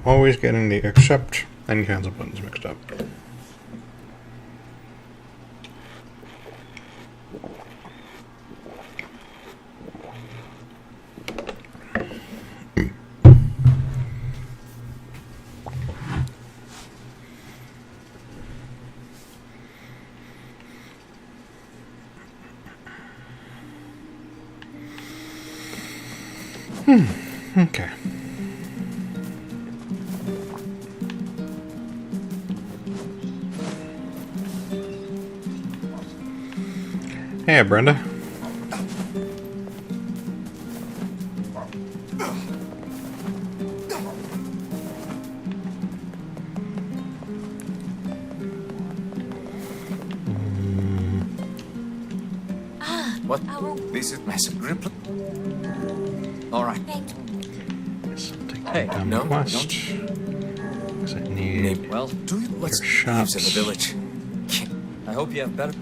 always getting the accept and cancel buttons mixed up. Okay. Hey, Brenda. What? This is massive Replicant. All right. Something Hey, dumb no, quest. Does it need Well, do you let's shops. in the village? I hope you have better.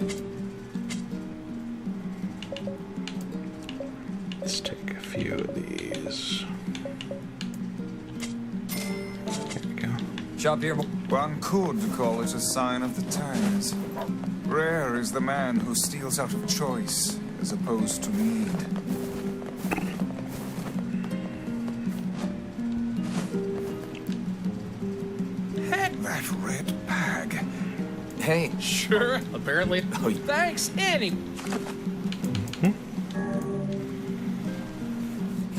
Let's take a few of these. There we go. Shop here. One could call it a sign of the times. Rare is the man who steals out of choice as opposed to need. That red bag. Hey. Sure, apparently. Oh, Thanks, Annie.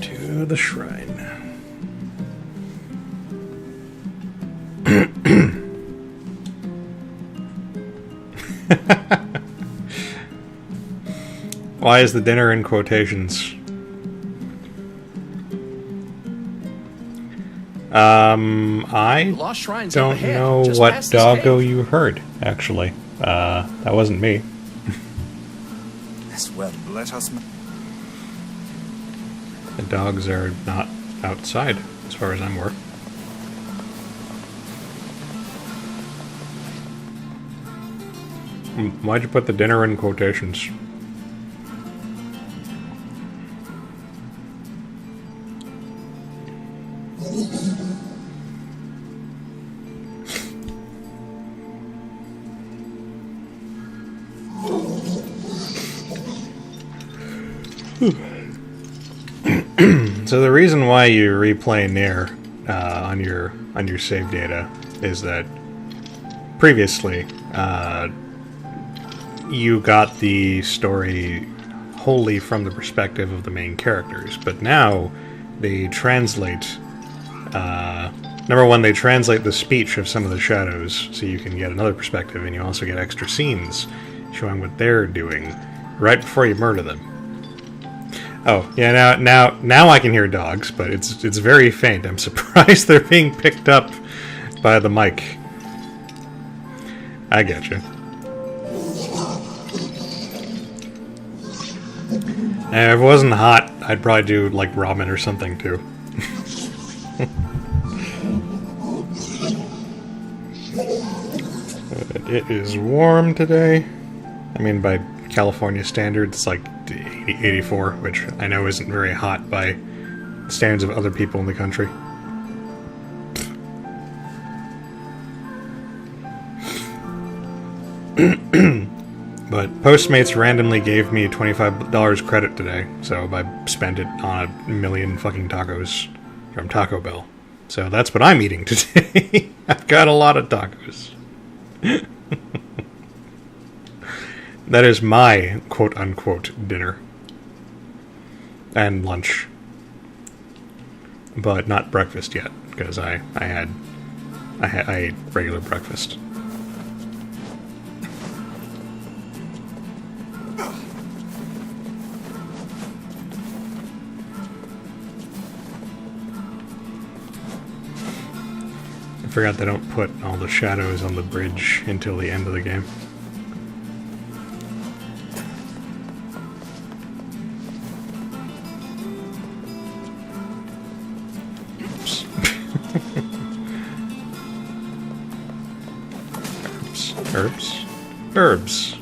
To the shrine. Why is the dinner in quotations? I Lost Shrine's don't up ahead, know just what past this doggo cave. you heard, actually. That wasn't me. As well, let us. The dogs are not outside, as far as I'm aware. Why'd you put the dinner in quotations? So the reason why you replay Nier on your save data is that previously you got the story wholly from the perspective of the main characters, but now they translate. Number one, they translate the speech of some of the shadows, so you can get another perspective, and you also get extra scenes showing what they're doing right before you murder them. Oh, yeah, now I can hear dogs, but it's very faint. I'm surprised they're being picked up by the mic. I get you. And if it wasn't hot, I'd probably do, like, ramen or something, too. But it is warm today. I mean, by California standards, it's like 84, which I know isn't very hot by the standards of other people in the country. But Postmates randomly gave me $25 credit today, so I spent it on a million fucking tacos from Taco Bell. So that's what I'm eating today. I've got a lot of tacos. That is my quote-unquote dinner. And lunch. But not breakfast yet, because I ate regular breakfast. I forgot they don't put all the shadows on the bridge until the end of the game. Herbs. Herbs.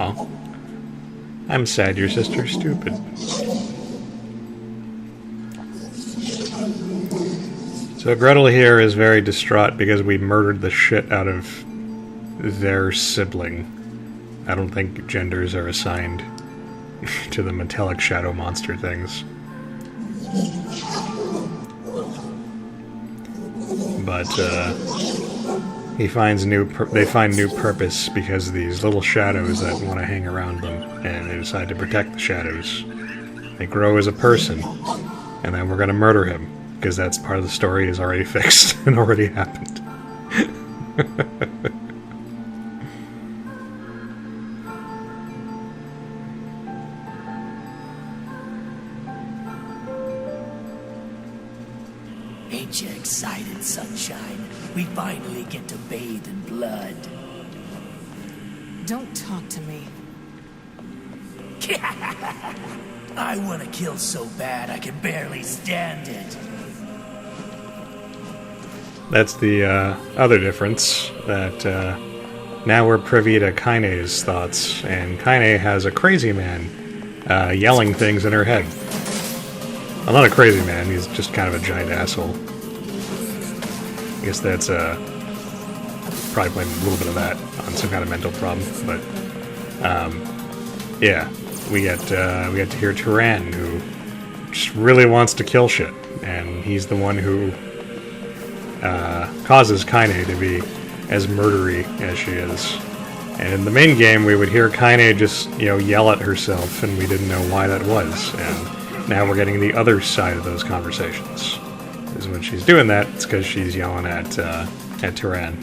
Aw. I'm sad your sister's stupid. So Gretel here is very distraught because we murdered the shit out of their sibling. I don't think genders are assigned to the metallic shadow monster things. But he finds they find new purpose because of these little shadows that want to hang around them, and they decide to protect the shadows. They grow as a person, and then we're gonna murder him because that's part of the story is already fixed and already happened. Ain't you excited, sunshine? We finally get to bathe in blood. Don't talk to me. I want to kill so bad I can barely stand it. That's the other difference, that now we're privy to Kaine's thoughts, and Kaine has a crazy man yelling things in her head. Well, not a crazy man, he's just kind of a giant asshole. I guess that's probably playing a little bit of that on some kind of mental problem, but yeah, we get to hear Turan, who just really wants to kill shit, and he's the one who causes Kaine to be as murdery as she is. And in the main game, we would hear Kaine just, yell at herself, and we didn't know why that was. And now we're getting the other side of those conversations. Is when she's doing that, it's because she's yelling at Turan.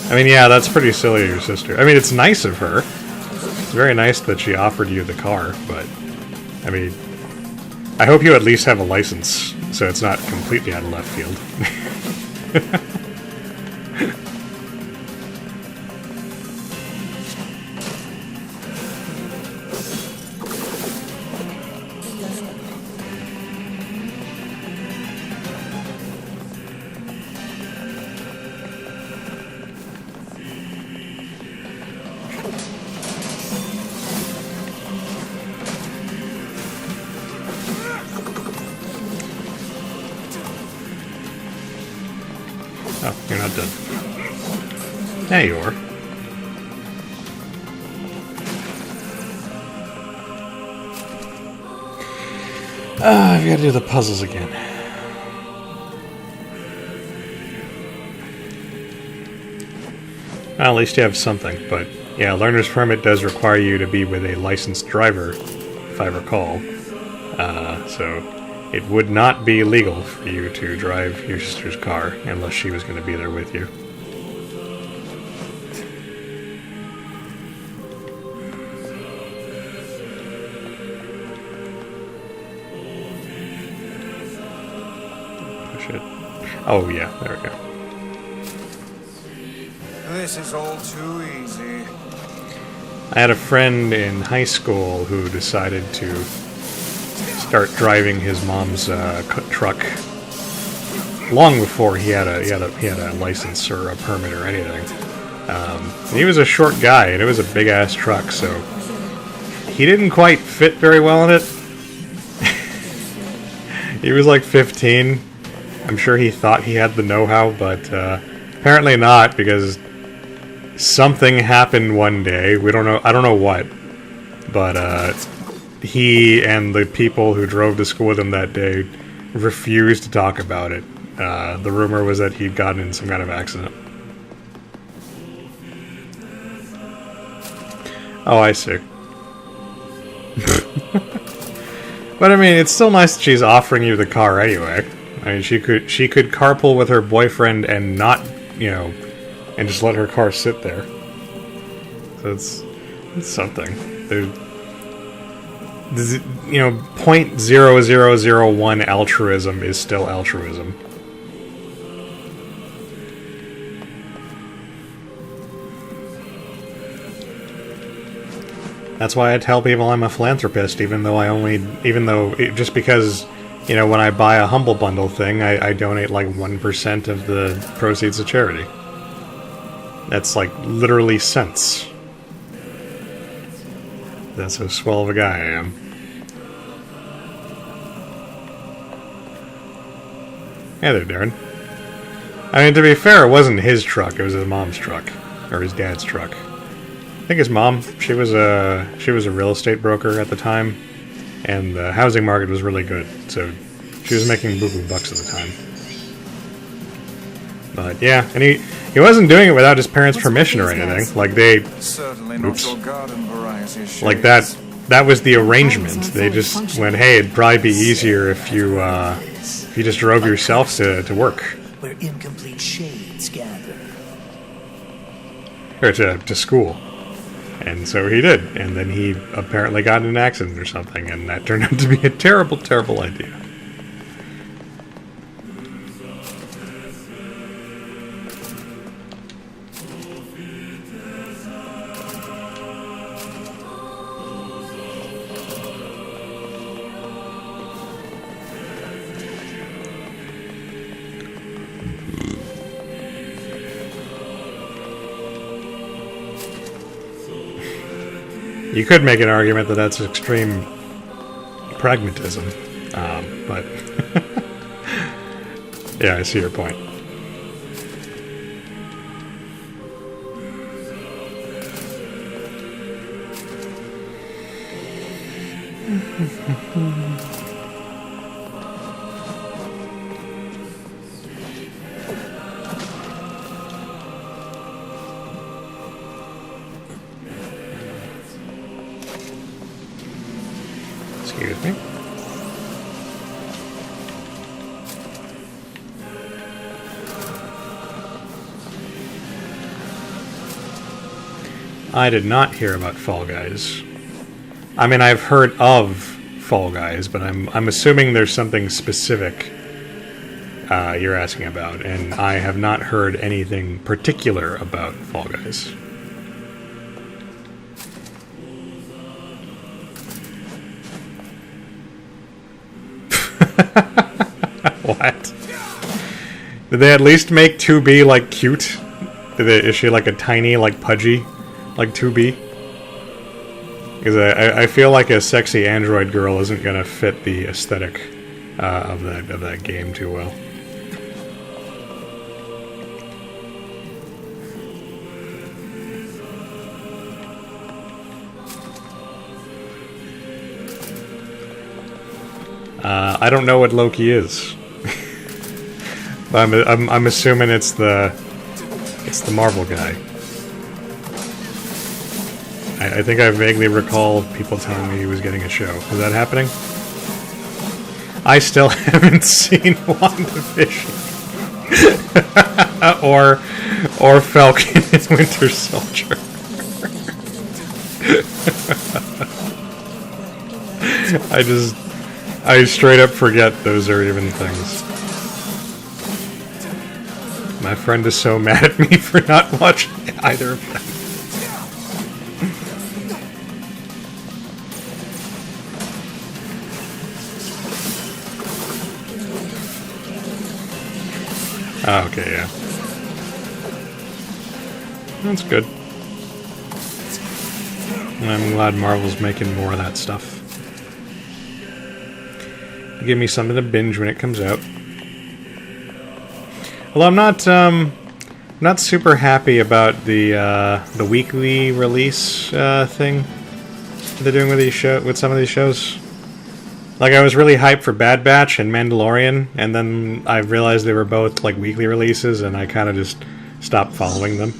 I mean, yeah, that's pretty silly of your sister. I mean, it's nice of her. It's very nice that she offered you the car, but I mean, I hope you at least have a license, so it's not completely out of left field. Oh, you're not done. There you are. I've got to do the puzzles again. Well, at least you have something, but yeah, learner's permit does require you to be with a licensed driver, if I recall. So it would not be legal for you to drive your sister's car unless she was going to be there with you. Push it. Oh yeah, there we go. This is all too easy. I had a friend in high school who decided to start driving his mom's truck long before he had a license or a permit or anything. And he was a short guy, and it was a big ass truck, so he didn't quite fit very well in it. He was like 15. I'm sure he thought he had the know-how, but apparently not, because something happened one day. We don't know. I don't know what, but he and the people who drove to school with him that day refused to talk about it. The rumor was that he'd gotten in some kind of accident. Oh, I see. But I mean, it's still nice that she's offering you the car anyway. I mean, she could carpool with her boyfriend and not, and just let her car sit there. So it's something. There's 0.0001 altruism is still altruism. That's why I tell people I'm a philanthropist, just because you know, when I buy a Humble Bundle thing, I donate like 1% of the proceeds to charity. That's like literally cents. That's how swell of a guy I am. Hey there, Darren. I mean, to be fair, it wasn't his truck, it was his mom's truck. Or his dad's truck. I think his mom, she was a real estate broker at the time, and the housing market was really good, so she was making boo-boo bucks at the time. But yeah, and he wasn't doing it without his parents' permission or anything. Like they, Certainly not your garden variety of like shades. that was the arrangement. They just went, hey, it'd probably be easier if you just drove yourself to work. Where incomplete shades gather. Or to school. And so he did. And then he apparently got in an accident or something, and that turned out to be a terrible, terrible idea. You could make an argument that that's extreme pragmatism, but yeah, I see your point. Excuse me. I did not hear about Fall Guys. I mean, I've heard of Fall Guys, but I'm assuming there's something specific you're asking about, and I have not heard anything particular about Fall Guys. What? Did they at least make 2B, like, cute? Is she, like, a tiny, like, pudgy, like, 2B? Because I feel like a sexy android girl isn't gonna fit the aesthetic of that game too well. I don't know what Loki is. But I'm assuming it's the Marvel guy. I think I vaguely recall people telling me he was getting a show. Is that happening? I still haven't seen WandaVision. or Falcon and Winter Soldier. I straight up forget those are even things. My friend is so mad at me for not watching either of them. Oh, okay, yeah. That's good. I'm glad Marvel's making more of that stuff. Give me something to binge when it comes out. Although I'm not super happy about the weekly release thing they're doing with some of these shows. Like, I was really hyped for Bad Batch and Mandalorian, and then I realized they were both like weekly releases, and I kind of just stopped following them.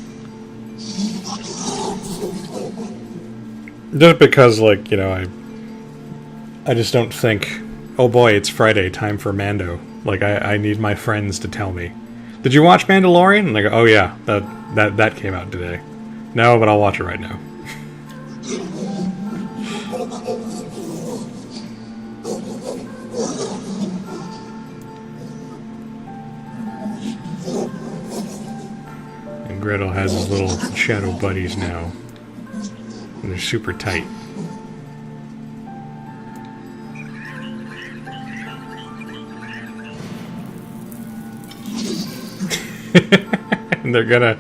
Just because, like, you know, I just don't think, oh boy, it's Friday, time for Mando. Like, I need my friends to tell me. Did you watch Mandalorian? And I go, oh yeah, that came out today. No, but I'll watch it right now. And Gretel has his little shadow buddies now. And they're super tight. And they're gonna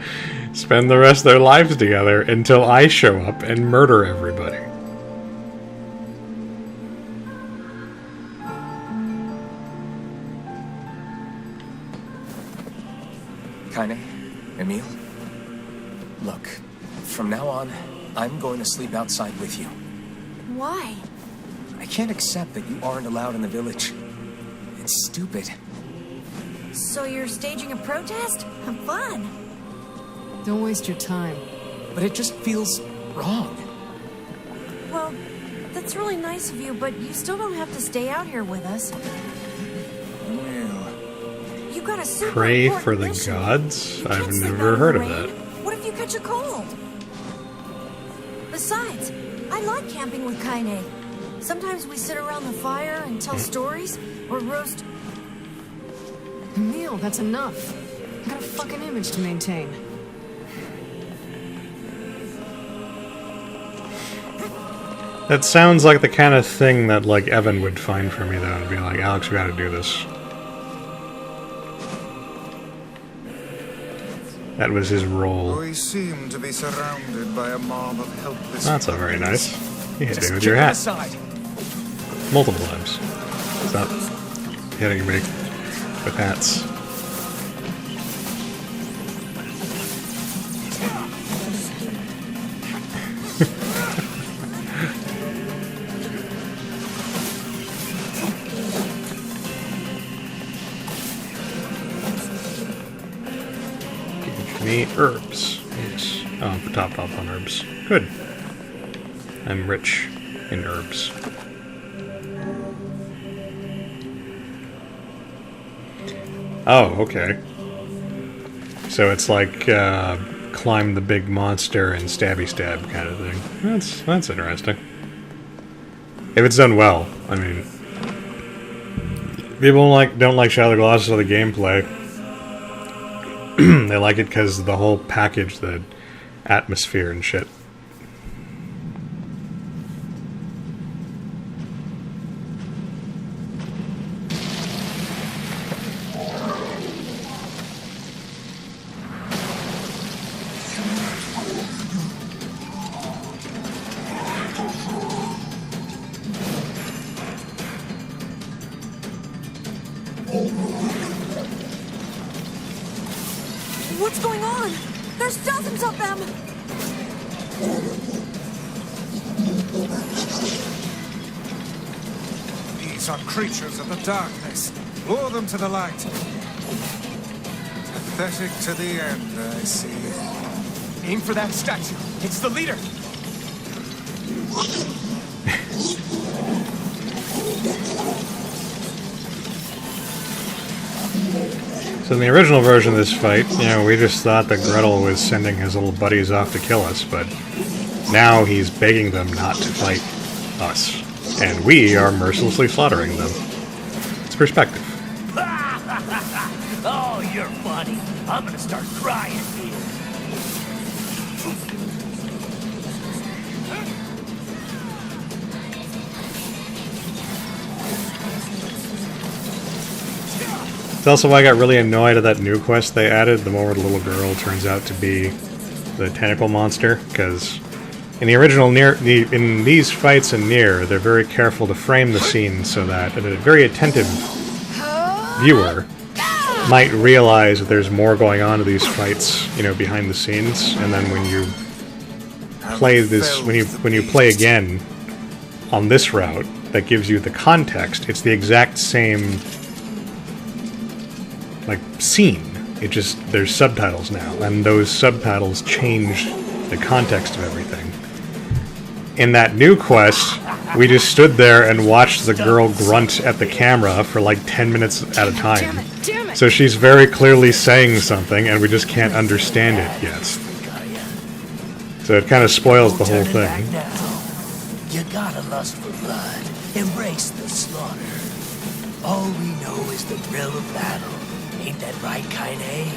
spend the rest of their lives together until I show up and murder everybody. Kaine, Emil, look, from now on, I'm going to sleep outside with you. Why? I can't accept that you aren't allowed in the village. It's stupid. So you're staging a protest? Have fun. Don't waste your time. But it just feels wrong. Well, that's really nice of you, but you still don't have to stay out here with us. Well, You got a super Pray important for the mission. gods? You I've can't sleep never out heard in of the that. rain. What if you catch a cold? Besides, I like camping with Kaine. Sometimes we sit around the fire and tell stories, or roast... Emil, that's enough. I got a fucking image to maintain. That sounds like the kind of thing that, like, Evan would find for me, though, and be like, Alex, we gotta do this. That was his role. we seem to be surrounded by a mob of helpless... That's not very nice. You hit Just me with kick your it hat. aside. Multiple times. Stop hitting me with hats. Give me herbs. Yes. Oh, I'm topped off on herbs. Good. I'm rich in herbs. Oh, okay. So it's like climb the big monster and stabby stab kind of thing. That's interesting. If it's done well, I mean, people don't like Shadow Glosses of the gameplay. They like it because the whole package, the atmosphere and shit. What's going on? There's dozens of them! These are creatures of the darkness. Lure them to the light. Pathetic to the end, I see. Aim for that statue. It's the leader. So in the original version of this fight, you know, we just thought that Gretel was sending his little buddies off to kill us, but now he's begging them not to fight us. And we are mercilessly slaughtering them. It's perspective. Oh, you're funny. I'm gonna start crying here. It's also why I got really annoyed at that new quest they added, the one where the little girl turns out to be the tentacle monster, because in the original Nier, in these fights in Nier, they're very careful to frame the scene so that a very attentive viewer might realize that there's more going on to these fights, you know, behind the scenes, and then when you play this, when you play again on this route, that gives you the context. It's the exact same, like, scene. It just, there's subtitles now, and those subtitles change the context of everything. In that new quest, we just stood there and watched the girl grunt at the camera for like 10 minutes at a time. Damn it! So she's very clearly saying something, and we just can't understand it yet. So it kind of spoils the whole Turning thing. back now. You gotta lust for blood. Embrace the slaughter. All we know is the thrill of battle. Ain't that right, Kaine?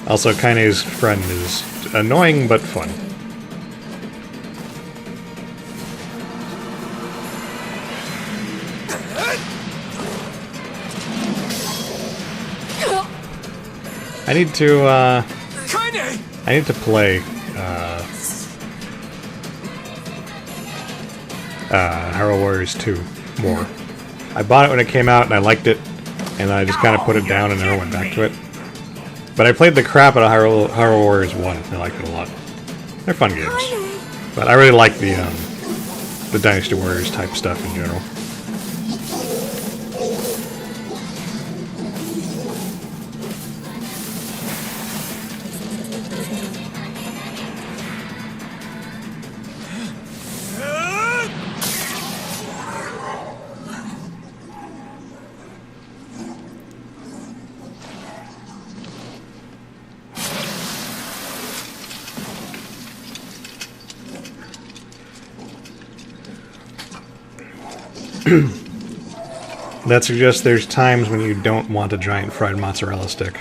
Also, Kaine's friend is annoying but fun. I need to, Kaine! I need to play, Hyrule Warriors 2 more. I bought it when it came out and I liked it, and I just kind of put it down and never went back to it. But I played the crap out of Hyrule Warriors 1. I liked it a lot. They're fun games. But I really like the Dynasty Warriors type stuff in general. That suggests there's times when you don't want a giant fried mozzarella stick.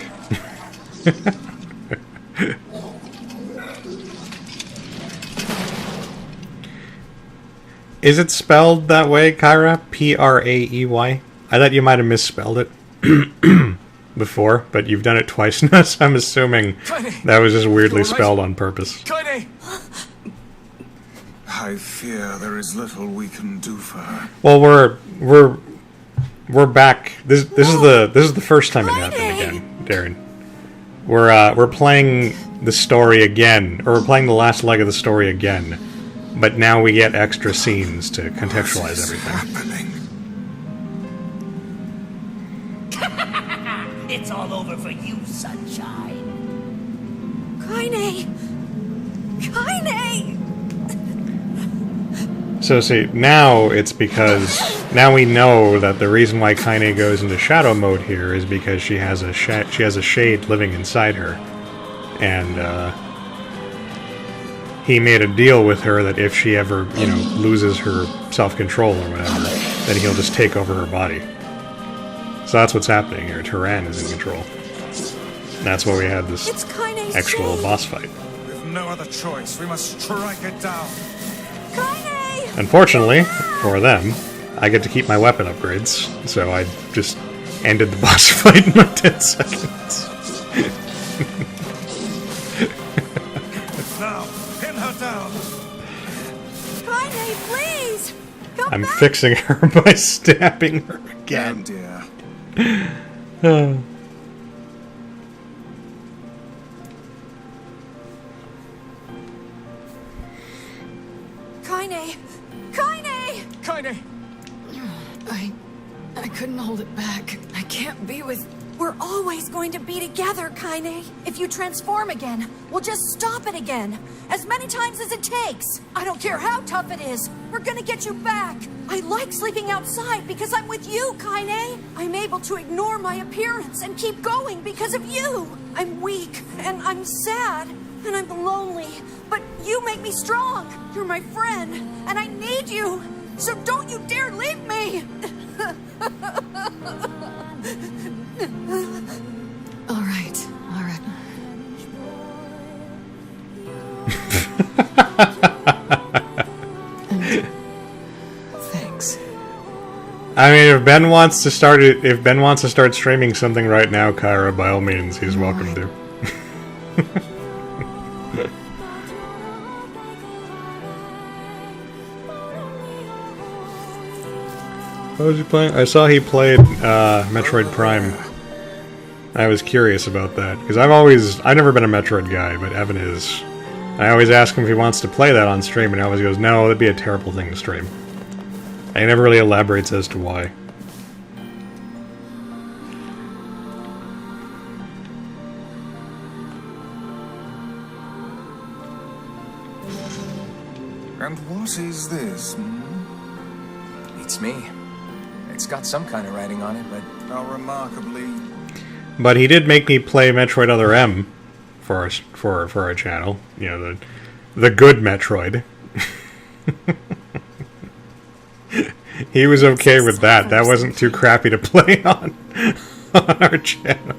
Is it spelled that way, Kyra? P-R-A-E-Y? I thought you might have misspelled it before, but you've done it twice now, so I'm assuming that was just weirdly spelled on purpose. Kaine! I fear there is little we can do for her. Well, we're back. This is the first time it happened again, Darren. We're playing the story again, or we're playing the last leg of the story again, but now we get extra scenes to contextualize everything. Happening? It's all over for you, sunshine. Kaine! Kaine! So see, now it's because now we know that the reason why Kaine goes into shadow mode here is because she has a shade living inside her, and he made a deal with her that if she ever, loses her self-control or whatever, then he'll just take over her body. So that's what's happening here. Turan is in control. And that's why we had this actual boss fight. With no other choice, we must strike it down. Kaine! Unfortunately, for them, I get to keep my weapon upgrades, so I just ended the boss fight in like 10 seconds. Now, pin her down. Kaine, please! Come I'm back! fixing her by stabbing her again. Dear. Kaine! Kaine! Kaine! I couldn't hold it back. I can't be with... We're always going to be together, Kaine. If you transform again, we'll just stop it again. As many times as it takes. I don't care how tough it is. We're gonna get you back. I like sleeping outside because I'm with you, Kaine. I'm able to ignore my appearance and keep going because of you. I'm weak, and I'm sad, and I'm lonely. But you make me strong. You're my friend, and I need you. So don't you dare leave me. All right. Thanks. I mean, if Ben wants to start streaming something right now, Kyra, by all means, he's welcome to. What was he playing? I saw he played Metroid Prime. I was curious about that because I've never been a Metroid guy, but Evan is. I always ask him if he wants to play that on stream, and he always goes, "No, that'd be a terrible thing to stream." And he never really elaborates as to why. And what is this? It's me. It's got some kind of writing on it, but... How remarkably... But he did make me play Metroid Other M for our channel. You know, the good Metroid. He was okay with that. That wasn't too crappy to play on our channel.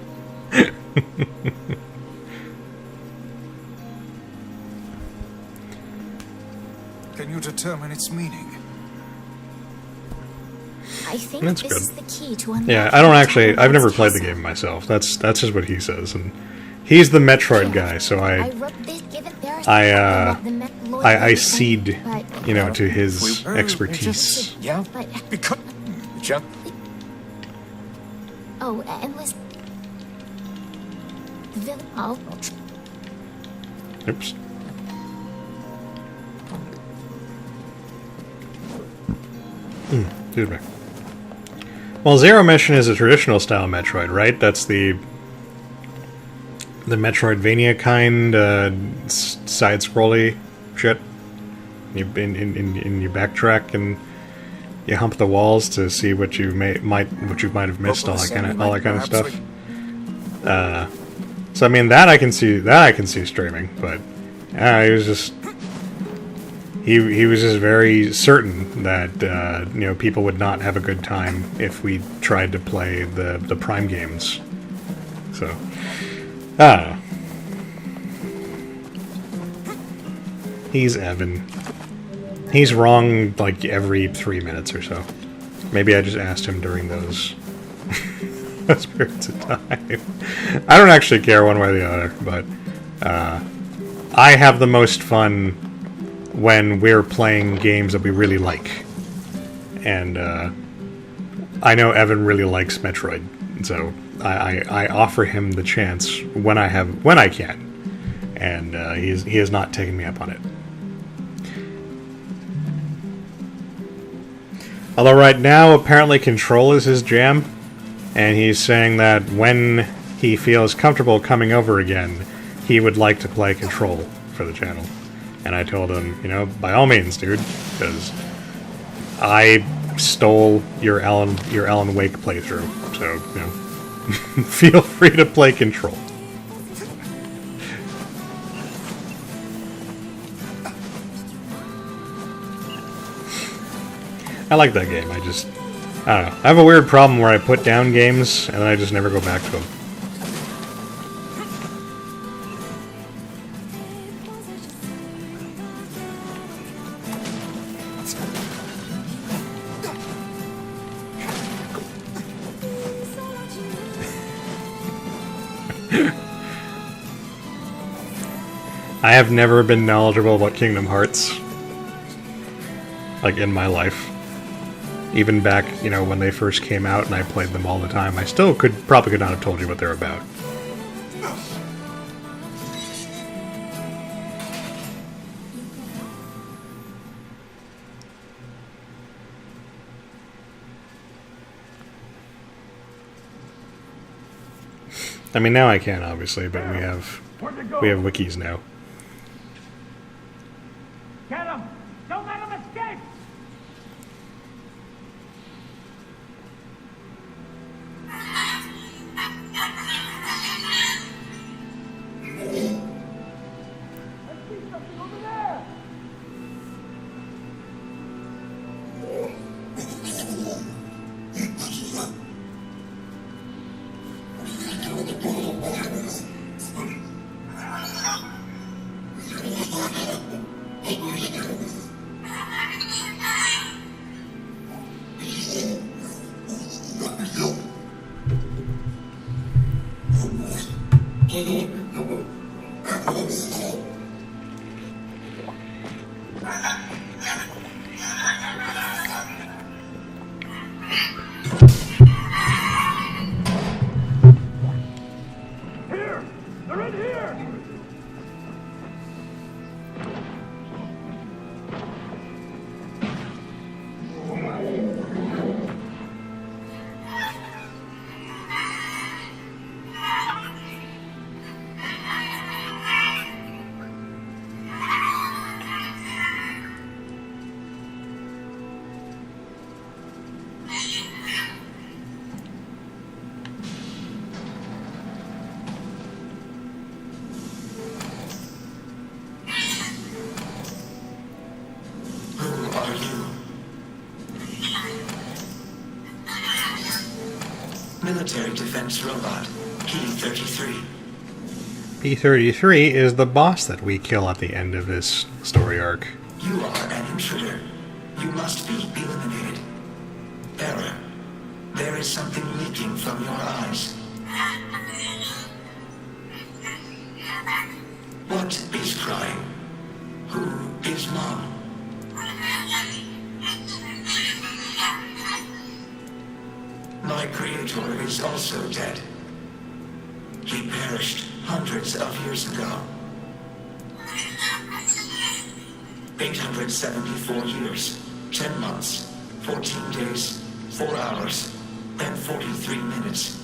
Can you determine its meaning? I think That's this good. is the key to unlock. Yeah, I don't actually. I've never played the game myself. That's just what he says, and He's the Metroid guy, so I wrote this given their I cede, you know, to his expertise. Yeah? But Because... Jump. oh, and listen. The villain. Oh, Oops. Excuse me. Well, Zero Mission is a traditional style Metroid, right? That's the Metroidvania kind side-scrolly shit. You you backtrack and you hump the walls to see what you might have missed, all that kind of stuff. So I mean that I can see streaming, but he was just he was just very certain that you know, people would not have a good time if we tried to play the Prime games. So I don't know. He's Evan. He's wrong like every 3 minutes or so. Maybe I just asked him during those those periods of time. I don't actually care one way or the other, but I have the most fun when we're playing games that we really like. And I know Evan really likes Metroid, so I offer him the chance when I can, and he has not taken me up on it. Although right now, apparently Control is his jam, and he's saying that when he feels comfortable coming over again, he would like to play Control for the channel. And I told him, you know, by all means, dude, because I stole your Alan Wake playthrough, so, you know, feel free to play Control. I like that game. I don't know. I have a weird problem where I put down games and then I just never go back to them. I have never been knowledgeable about Kingdom Hearts, like, in my life. Even back, you know, when they first came out and I played them all the time, I still probably could not have told you what they're about. I mean, now I can, obviously, but we have wikis now. Get him! Don't let him escape! Here! They're in here! Who are you? Military defense robot, P-33. P-33 is the boss that we kill at the end of this story arc. You are an intruder. You must be eliminated. Error. There is something leaking from your eyes. What is crying? Who is Mom? My creator is also dead. He perished hundreds of years ago. 874 years, 10 months, 14 days, 4 hours, and 43 minutes.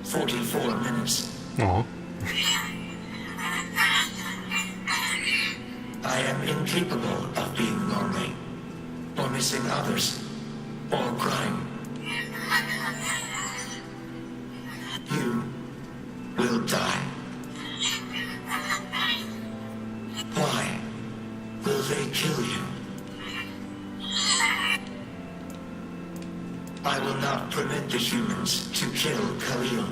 44 minutes. Aw. I am incapable of being lonely, or missing others, or crying. You will die. Why will they kill you? I will not permit the humans to kill Khalil.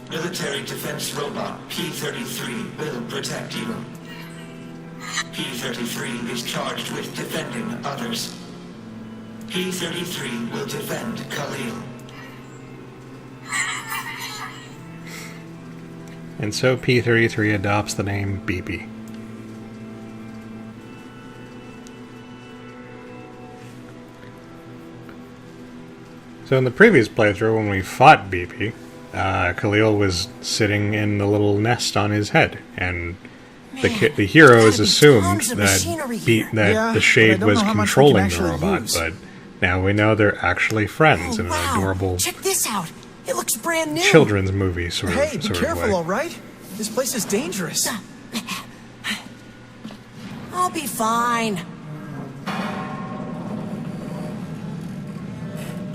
Military defense robot P-33 will protect you. P-33 is charged with defending others. P-33 will defend Khalil. And so P-33 adopts the name BB. So in the previous playthrough, when we fought BB, Khalil was sitting in the little nest on his head, and the heroes assumed that the Shade was controlling the robot, but now we know they're actually friends in an adorable Check this out. It looks brand new. children's movie sort of Hey, be careful, way. all right? This place is dangerous. I'll be fine.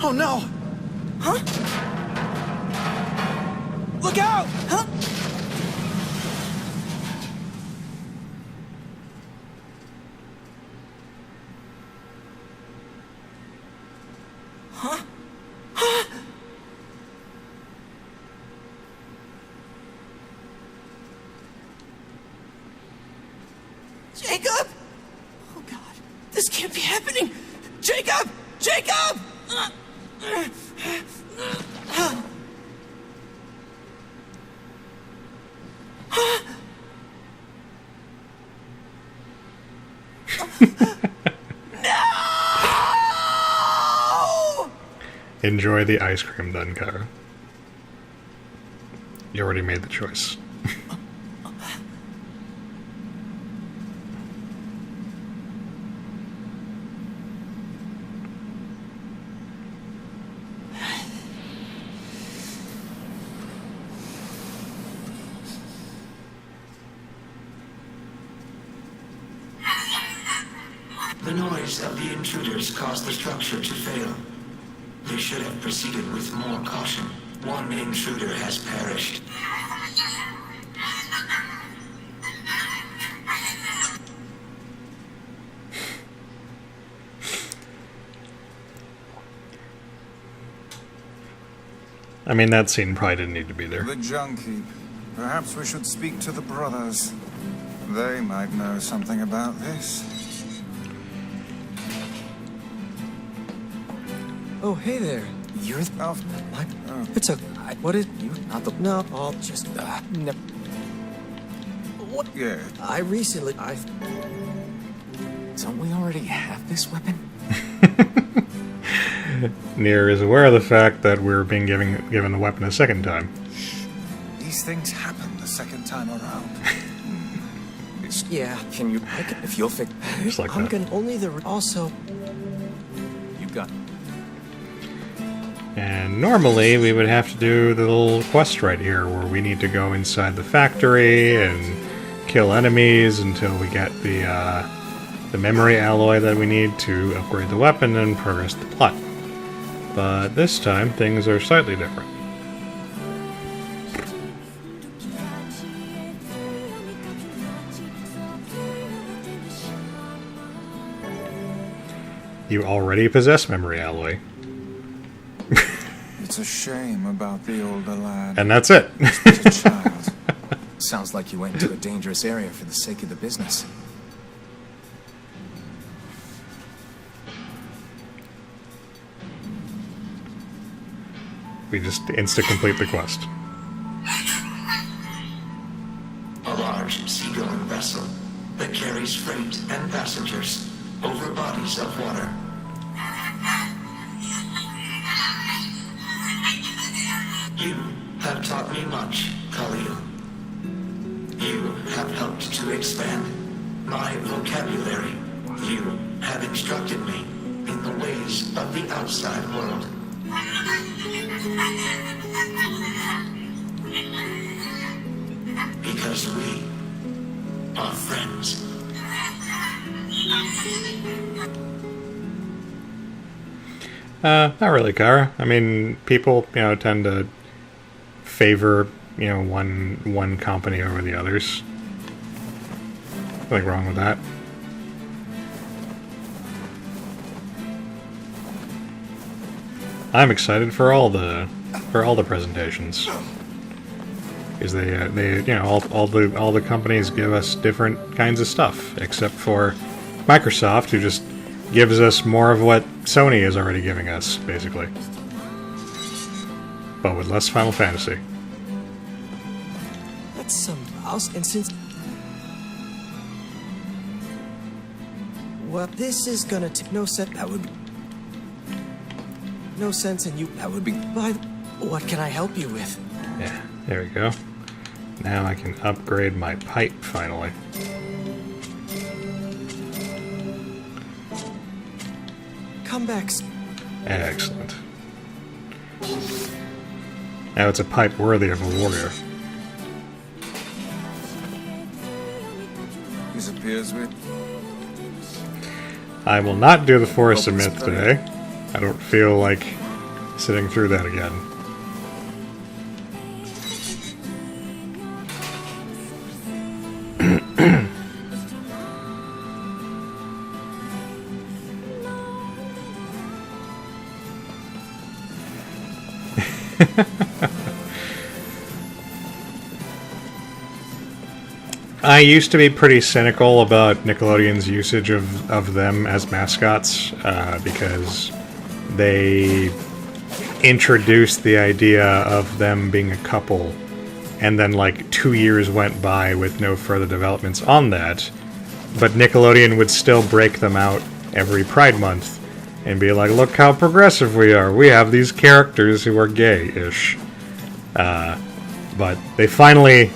Oh no! Huh? Look out! Huh? Huh? Huh? Jacob! Oh God, this can't be happening! Jacob! Jacob! No! Enjoy the ice cream then, Kara. You already made the choice. The noise of the intruders caused the structure to fail. They should have proceeded with more caution. One intruder has perished. I mean, that scene probably didn't need to be there. The junk heap. Perhaps we should speak to the brothers. They might know something about this. Oh, hey there. You're Oh, What? oh. It's a... What is... you not the No, I'll just... no. What? Yeah. I recently... Don't we already have this weapon? Nier is aware of the fact that we're being given the weapon a second time. These things happen the second time around. It's Yeah. Can you if you'll fix Just like I'm that. gonna... Only the... Also... you got And normally we would have to do the little quest right here where we need to go inside the factory and kill enemies until we get the memory alloy that we need to upgrade the weapon and progress the plot. But this time things are slightly different. You already possess memory alloy. It's a shame about the older lad. And that's it. He's a child. Sounds like you went into a dangerous area for the sake of the business. We just insta-complete the quest. large seagoing vessel that carries freight and passengers over bodies of water. You have taught me much, Khalil. You have helped to expand my vocabulary. You have instructed me in the ways of the outside world. Because we are friends. Not really, Kara. I mean, people, tend to favor, one company over the others. Nothing wrong with that. I'm excited for all the presentations. Because all the companies give us different kinds of stuff, except for Microsoft, who just gives us more of what Sony is already giving us, basically. But with less Final Fantasy. That's some house, and since... Well, this is gonna take no sense. That would... No sense in you. That would be... What can I help you with? Yeah, there we go. Now I can upgrade my pipe, finally. Come back. Excellent. Now it's a pipe worthy of a warrior. Disappears with. I will not do the Forest of Myth today. I don't feel like sitting through that again. I used to be pretty cynical about Nickelodeon's usage of them as mascots, because they introduced the idea of them being a couple, and then like 2 years went by with no further developments on that, but Nickelodeon would still break them out every Pride Month and be like, look how progressive we are, we have these characters who are gay-ish. But they finally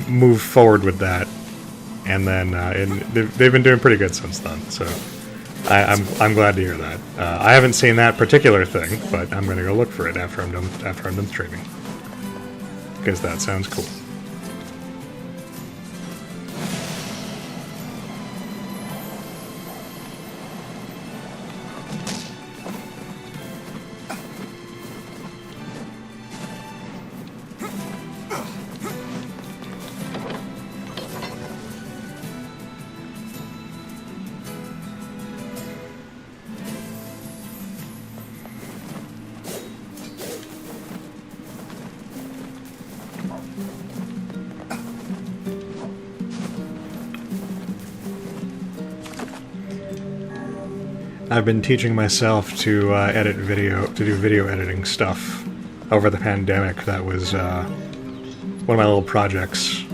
moved forward with that, and then they've been doing pretty good since then. So I'm glad to hear that. I haven't seen that particular thing, but I'm gonna go look for it after I'm done streaming, because that sounds cool. I've been teaching myself to do video editing stuff over the pandemic. That was one of my little projects,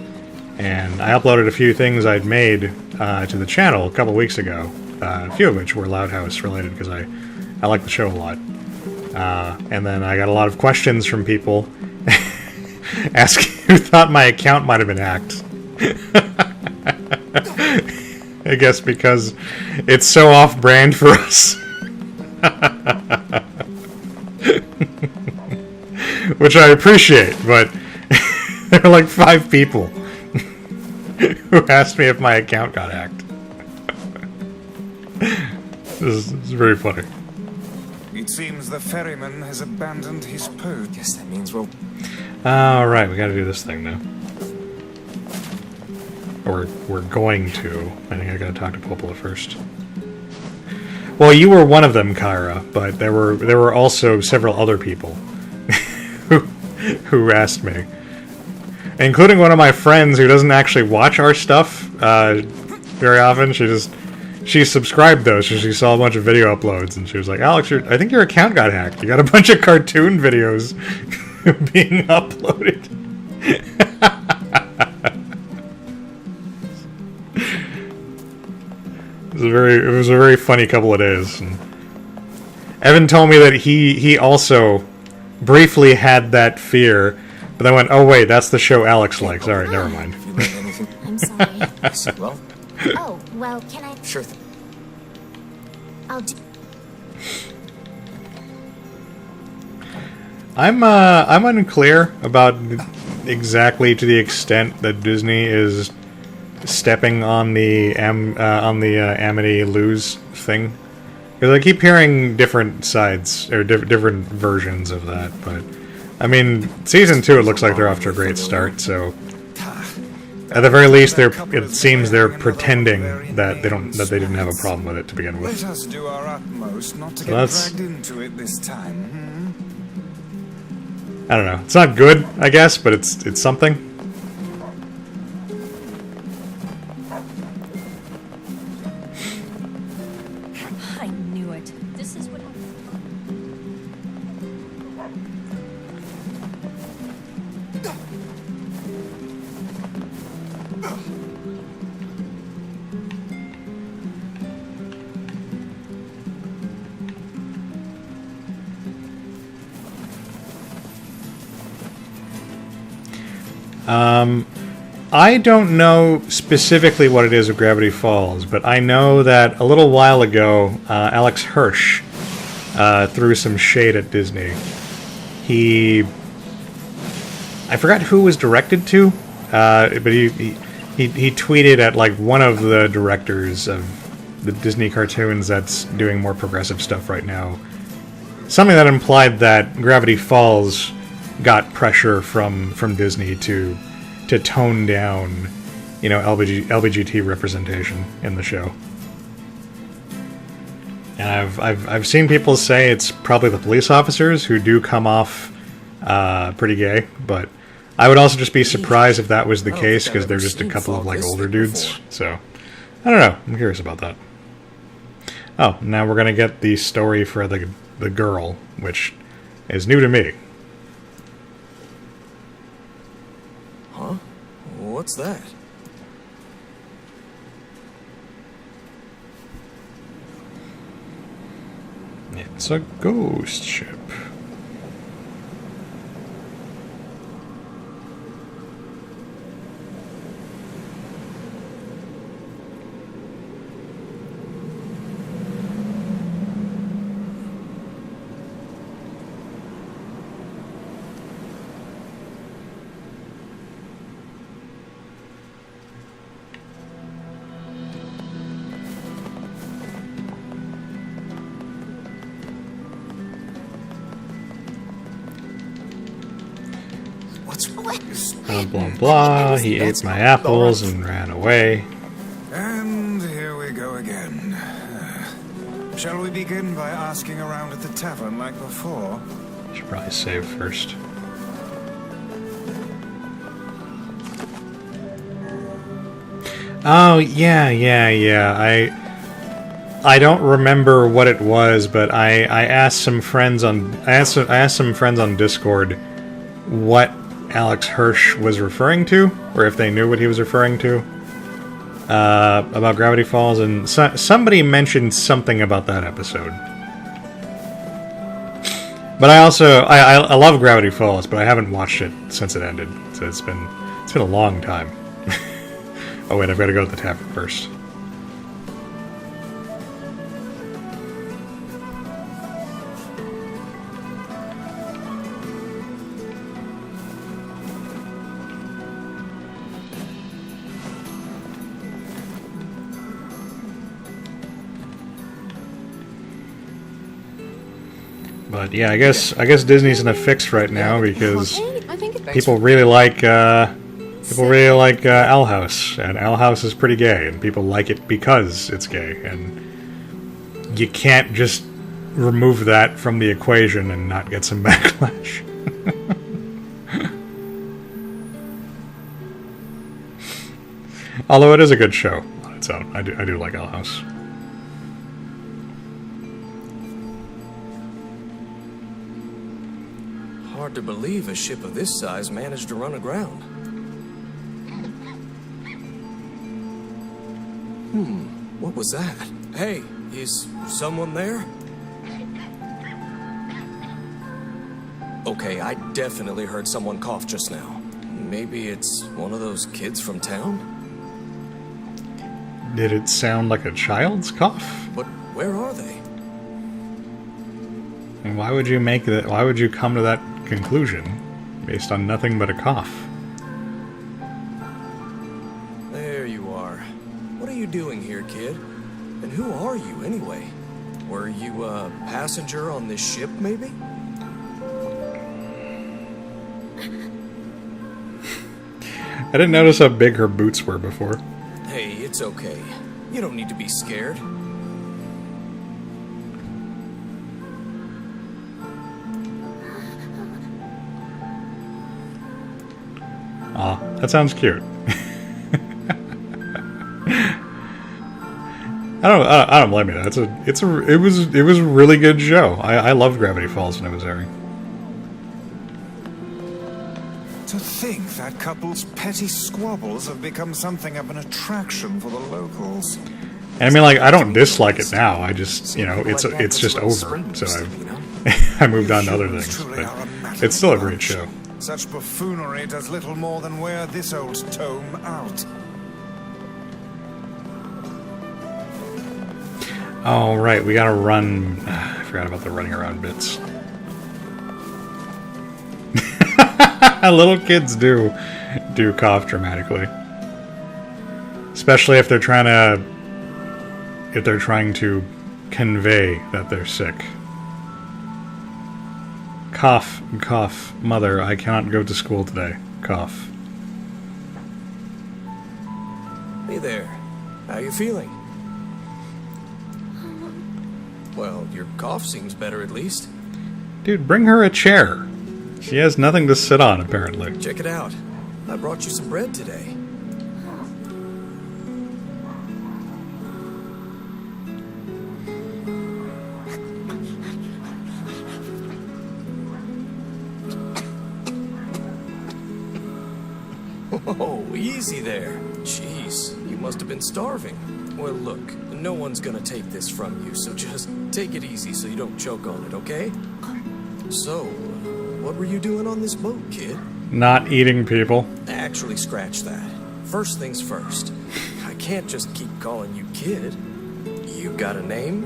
and I uploaded a few things I'd made to the channel a couple weeks ago, a few of which were Loud House related, because I like the show a lot. And then I got a lot of questions from people asking who thought my account might have been hacked. I guess because it's so off-brand for us. Which I appreciate, but there were like 5 people who asked me if my account got hacked. This is very funny. It seems the ferryman has abandoned his post. Guess that means we'll... Alright, we gotta do this thing now. Or we're going to. I think I gotta talk to Popola first. Well, you were one of them, Kyra, but there were also several other people who asked me, including one of my friends who doesn't actually watch our stuff very often. She subscribed though, so she saw a bunch of video uploads, and she was like, "Alex, I think your account got hacked. You got a bunch of cartoon videos being uploaded." it was a very funny couple of days. And Evan told me that he also briefly had that fear, but then went, "Oh wait, that's the show Alex likes." All right, never mind. I'm sorry. Well, Oh, well, can I... sure. I'll do... I'm unclear about exactly to the extent that Disney is stepping on the Amity lose thing, because I keep hearing different sides or different versions of that. But I mean, season 2 it looks like they're off to a great start. So at the very least, it seems they're pretending that they didn't have a problem with it to begin with. Let us do our utmost not to So get that's- dragged into it this time. I don't know. It's not good, I guess, but it's something. I knew it. This is what I don't know specifically what it is of Gravity Falls, but I know that a little while ago, Alex Hirsch threw some shade at Disney. I forgot who was directed to, but he tweeted at like one of the directors of the Disney cartoons that's doing more progressive stuff right now, something that implied that Gravity Falls got pressure from Disney to tone down, you know, LBGT representation in the show. And I've seen people say it's probably the police officers who do come off pretty gay, but I would also just be surprised if that was the case, because they're just a couple of like older dudes. So I don't know. I'm curious about that. Oh, now we're gonna get the story for the girl, which is new to me. Huh? What's that? It's a ghost ship. Blah blah blah, he ate my apples and ran away. And here we go again. Shall we begin by asking around at the tavern like before? Should probably save first. Oh, yeah. I don't remember what it was, but I asked some friends on Discord what Alex Hirsch was referring to, or if they knew what he was referring to about Gravity Falls, and somebody mentioned something about that episode. But I love Gravity Falls, but I haven't watched it since it ended, so it's been a long time. Oh wait, I've got to go to the tavern first. But yeah, I guess Disney's in a fix right now because people really like Owl House, and Owl House is pretty gay, and people like it because it's gay, and you can't just remove that from the equation and not get some backlash. Although it is a good show on its own, I do like Owl House. Hard to believe a ship of this size managed to run aground. What was that? Hey, is someone there? Okay, I definitely heard someone cough just now. Maybe it's one of those kids from town? Did it sound like a child's cough? But where are they? And why would you make that? Why would you come to that conclusion based on nothing but a cough? There you are. What are you doing here, kid? And who are you, anyway? Were you a passenger on this ship, maybe? I didn't notice how big her boots were before. Hey, it's okay. You don't need to be scared. Aw, that sounds cute. I don't blame you. It was a really good show. I loved Gravity Falls when it was airing. To think that couple's petty squabbles have become something of an attraction for the locals. And I mean, like, I don't dislike it now. I just, you know, it's just over. So I moved on to other things. But it's still a great show. Such buffoonery does little more than wear this old tome out. Oh, right, we gotta run. I forgot about the running around bits. Little kids do cough dramatically. Especially if they're trying to convey that they're sick. Cough, cough, mother, I cannot go to school today. Cough. Hey there. How you feeling? Well, your cough seems better at least. Dude, bring her a chair. She has nothing to sit on, apparently. Check it out. I brought you some bread today. Oh, easy there. Jeez, you must have been starving. Well, look, no one's gonna take this from you, so just take it easy so you don't choke on it, okay? So, what were you doing on this boat, kid? Not eating people. Actually, scratch that. First things first. I can't just keep calling you kid. You got a name?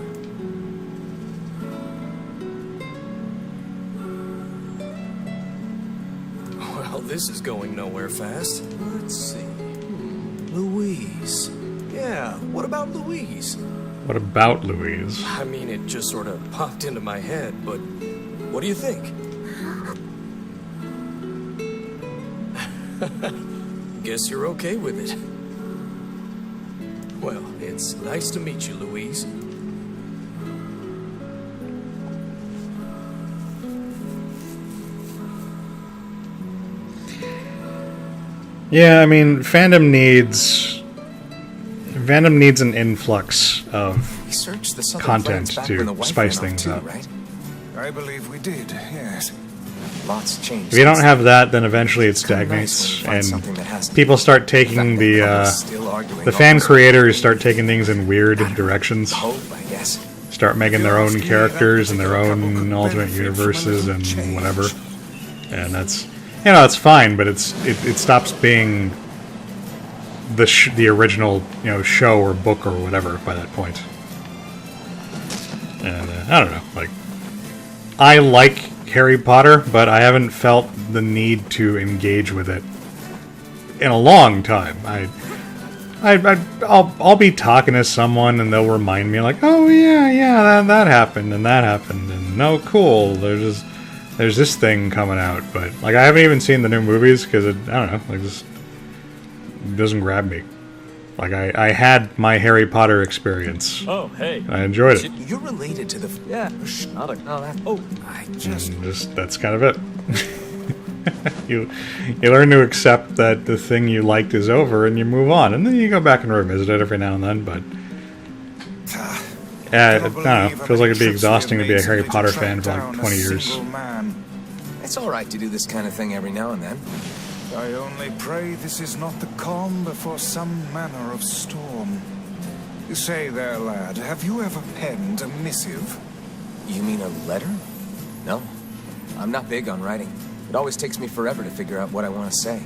Well, this is going nowhere fast. Let's see. Louise. Yeah, what about Louise? What about Louise? I mean, it just sort of popped into my head, but what do you think? Guess you're okay with it. Well, it's nice to meet you, Louise. Yeah, I mean, fandom needs an influx of content to spice things up. Right? I believe we did, yes. Lots changed. If you don't have that, then eventually it stagnates, and people start taking the fan creators start taking things in weird directions. Start making their own characters and their own alternate universes and whatever, and that's, you know, it's fine, but it stops being the original, you know, show or book or whatever by that point. And I don't know, like, I like Harry Potter, but I haven't felt the need to engage with it in a long time. I'll be talking to someone and they'll remind me, like, oh yeah, that happened and that happened, and no, cool, there's this thing coming out, but like I haven't even seen the new movies because I don't know, like, just it doesn't grab me. Like I had my Harry Potter experience. Oh, hey. I enjoyed it. You're related to the... Yeah, not a... No, that... Oh, I just that's kind of it. you learn to accept that the thing you liked is over and you move on, and then you go back and revisit it every now and then, but I don't know, it feels like it'd be exhausting to be a Harry Potter fan for like 20 years. It's alright to do this kind of thing every now and then. I only pray this is not the calm before some manner of storm. Say there, lad, have you ever penned a missive? You mean a letter? No. I'm not big on writing. It always takes me forever to figure out what I want to say.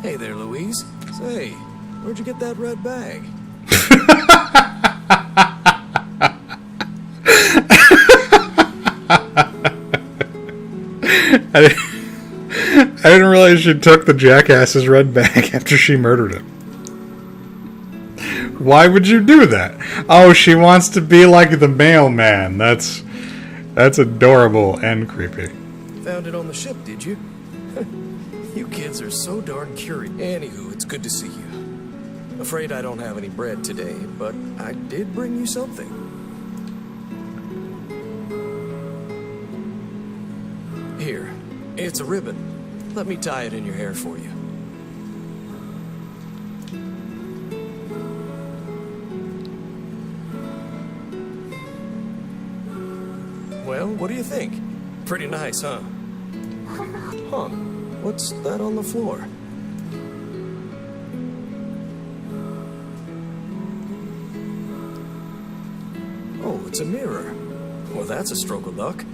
Hey there, Louise. Say, where'd you get that red bag? I didn't realize she took the jackass's red bag after she murdered him. Why would you do that? Oh, she wants to be like the mailman. That's adorable and creepy. Found it on the ship, did you? You kids are so darn curious. Anywho, it's good to see you. Afraid I don't have any bread today, but I did bring you something. Here, it's a ribbon. Let me tie it in your hair for you. Well, what do you think? Pretty nice, huh? Huh. What's that on the floor? Oh, it's a mirror. Well, that's a stroke of luck.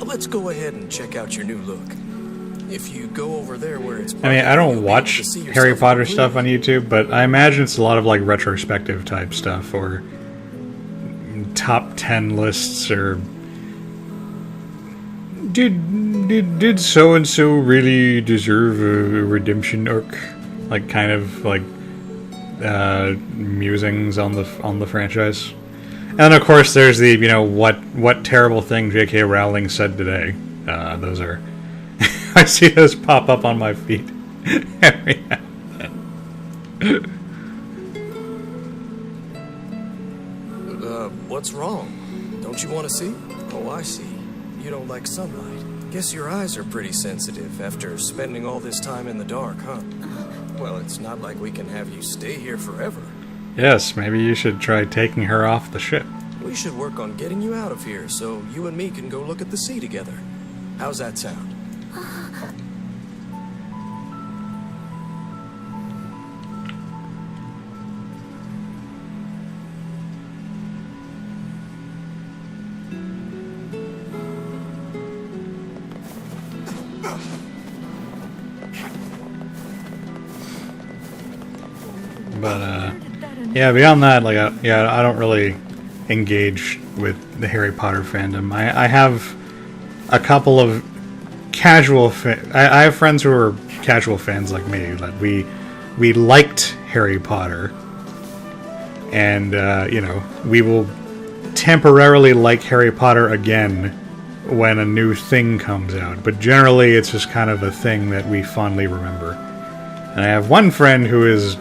Let's go ahead and check out your new look. If you go over there where it's... I mean, I don't watch Harry Potter stuff on YouTube, but I imagine it's a lot of like retrospective type stuff or top 10 lists or... Did so and so really deserve a redemption arc? Like kind of like musings on the franchise. And of course, there's the what terrible thing J.K. Rowling said today. Those are I see those pop up on my feed every now and then. What's wrong? Don't you want to see? Oh, I see. You don't like sunlight. Guess your eyes are pretty sensitive after spending all this time in the dark, huh? Well, it's not like we can have you stay here forever. Yes, maybe you should try taking her off the ship. We should work on getting you out of here so you and me can go look at the sea together. How's that sound? But yeah, beyond that, like, I don't really engage with the Harry Potter fandom. I have a couple of casual I have friends who are casual fans like me. Like we liked Harry Potter, and we will temporarily like Harry Potter again when a new thing comes out. But generally, it's just kind of a thing that we fondly remember. And I have one friend who is,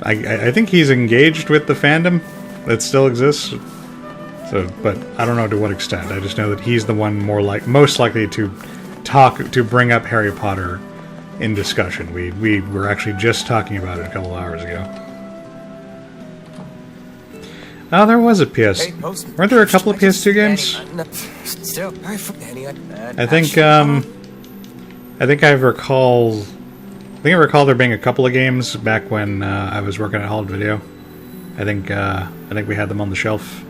I think he's engaged with the fandom that still exists. So, but I don't know to what extent. I just know that he's the one most likely to bring up Harry Potter in discussion. We were actually just talking about it a couple hours ago. Oh, there was a PS. Weren't there a couple of PS2 games? I think I recall there being a couple of games back when I was working at Hollywood Video. I think we had them on the shelf.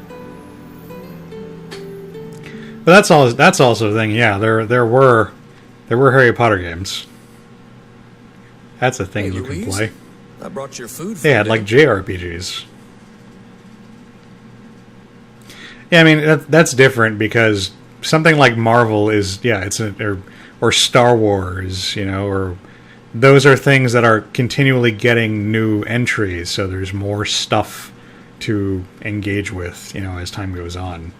But that's also the thing. Yeah, there were Harry Potter games. That's a thing you can play. I brought your food. They had like JRPGs. Yeah, I mean that's different because something like Marvel is or Star Wars, or those are things that are continually getting new entries, so there's more stuff to engage with, as time goes on.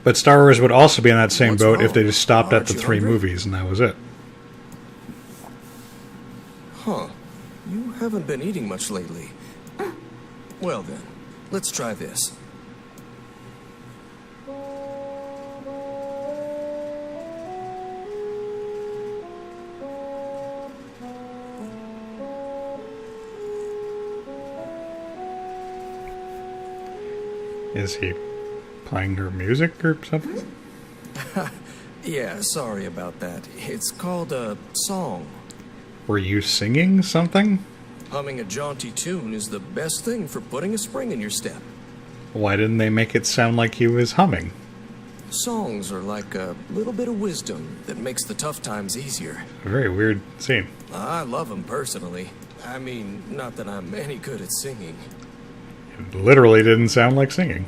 But Star Wars would also be in that same boat if they just stopped at the 3 movies and that was it. Huh. You haven't been eating much lately. Well then, let's try this. Is he playing her music or something? Yeah, sorry about that. It's called a song. Were you singing something? Humming a jaunty tune is the best thing for putting a spring in your step. Why didn't they make it sound like he was humming? Songs are like a little bit of wisdom that makes the tough times easier. A very weird scene. I love them personally. I mean, not that I'm any good at singing. It literally didn't sound like singing.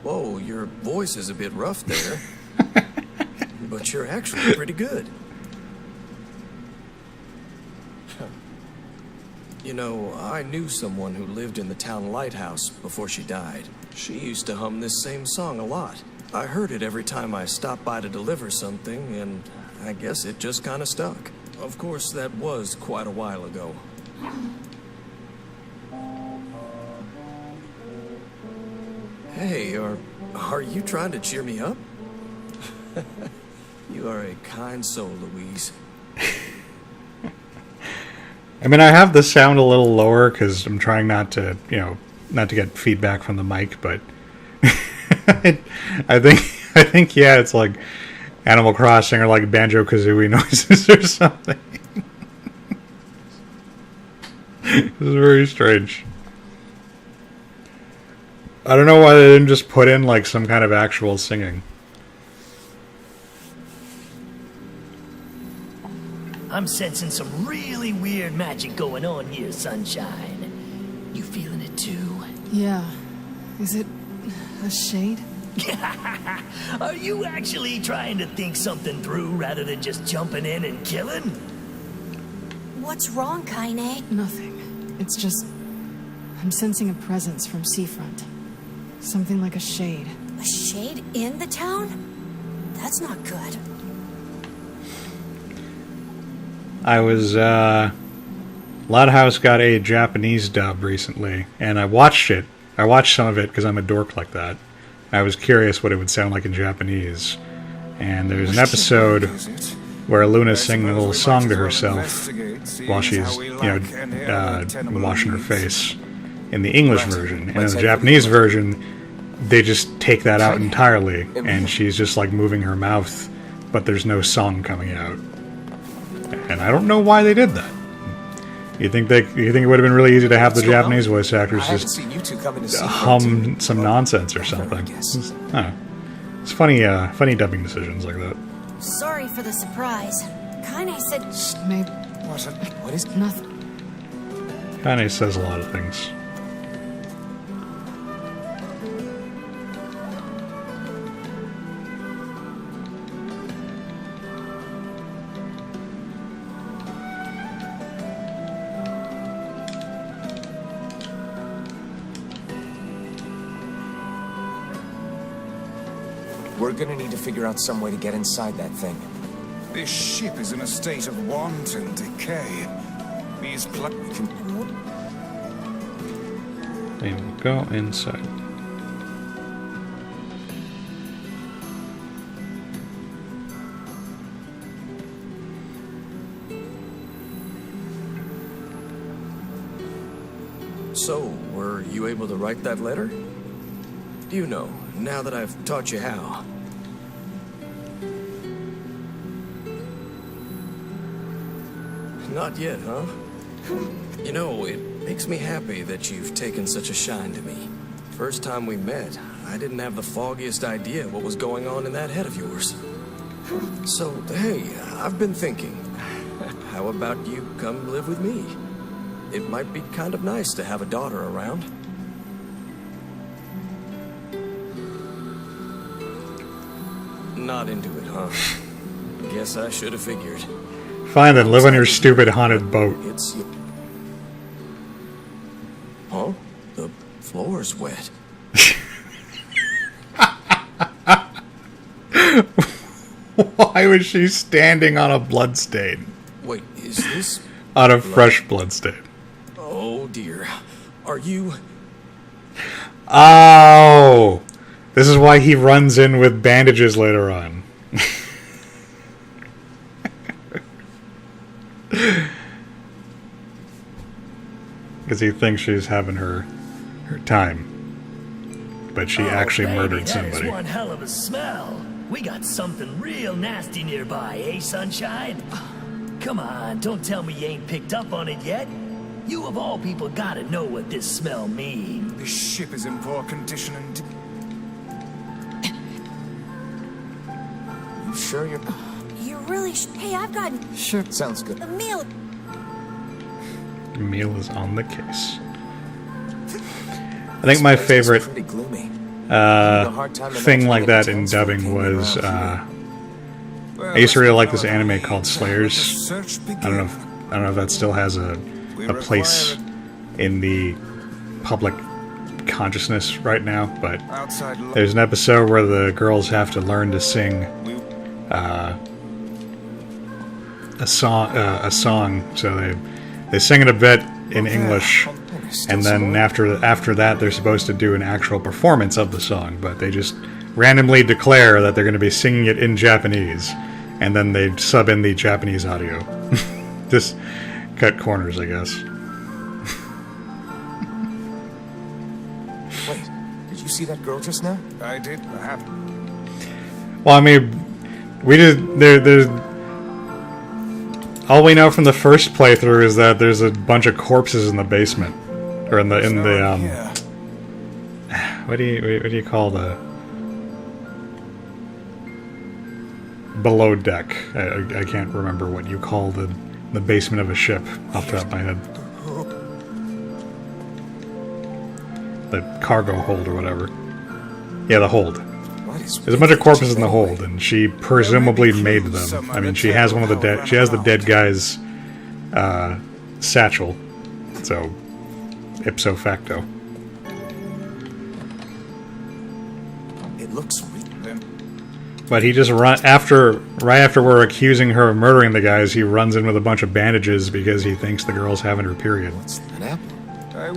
Whoa, your voice is a bit rough there. But you're actually pretty good. You know, I knew someone who lived in the town lighthouse before she died. She used to hum this same song a lot. I heard it every time I stopped by to deliver something, and I guess it just kind of stuck. Of course, that was quite a while ago. Hey, are you trying to cheer me up? You are a kind soul, Louise. I mean, I have the sound a little lower because I'm trying not to, not to get feedback from the mic, but I think, yeah, it's like Animal Crossing or like Banjo-Kazooie noises or something. This is very strange. I don't know why they didn't just put in like some kind of actual singing. I'm sensing some really weird magic going on here, Sunshine. You feeling it too? Yeah. Is it a shade? Are you actually trying to think something through rather than just jumping in and killing? What's wrong, Kaine? Nothing. It's just... I'm sensing a presence from Seafront. Something like a shade. A shade in the town? That's not good. I was, Loudhouse got a Japanese dub recently, and I watched it. I watched some of it because I'm a dork like that. I was curious what it would sound like in Japanase. And there's an episode where Luna's singing a little song to herself while she's, washing her face in the English version. And in the Japanese version, they just take that out entirely, and she's just like moving her mouth, but there's no song coming out. And I don't know why they did that. You think it would have been really easy to have the Japanese voice actors just hum some nonsense or something? It's funny, funny dubbing decisions like that. Sorry for the surprise. Kaine said... Maybe... What is... Nothing. Kaine says a lot of things. We're gonna need to figure out some way to get inside that thing. This ship is in a state of wanton decay. These They will go inside. So, were you able to write that letter? You know, now that I've taught you how. Not yet, huh? You know, it makes me happy that you've taken such a shine to me. First time we met, I didn't have the foggiest idea what was going on in that head of yours. So, hey, I've been thinking, how about you come live with me? It might be kind of nice to have a daughter around. Not into it, huh? Guess I should have figured. Fine then, live on your stupid haunted boat. It's... Huh? The floor's wet. Why was she standing on a bloodstain? Wait, is this... On a fresh bloodstain. Oh dear. Are you... Oh! This is why he runs in with bandages later on. because he thinks she's having her time, but she actually murdered That is somebody. one hell of a smell. We got something real nasty nearby, eh, Sunshine? Come on, don't tell me you ain't picked up on it yet. You of all people gotta know what this smell means. This ship is in poor condition and... You sure you're... You really Hey, I've got Sure. Sounds good. the meal. Emil is on the case. I think my favorite Pretty gloomy. thing like that in dubbing was I used to really like this anime called Slayers. I don't know if that still has a place in the public consciousness right now, but there's an episode where the girls have to learn to sing a song. So they sing it a bit in English, and then after that they're supposed to do an actual performance of the song, but they just randomly declare that they're going to be singing it in Japanese, and then they sub in the Japanese audio. Just cut corners, I guess. Wait, did you see that girl just now? I did, perhaps. Well, I mean, we did. There's all we know from the first playthrough is that there's a bunch of corpses in the basement, or in the what do you call the below deck? I can't remember what you call the basement of a ship off the top of my head. The cargo hold or whatever. Yeah, the hold. There's a bunch of corpses in the hold, and she presumably made them. I mean, she has one of the dead. She has the dead guy's satchel, so ipso facto. It looks But he just right after we're accusing her of murdering the guys, he runs in with a bunch of bandages because he thinks the girl's having her period. an apple.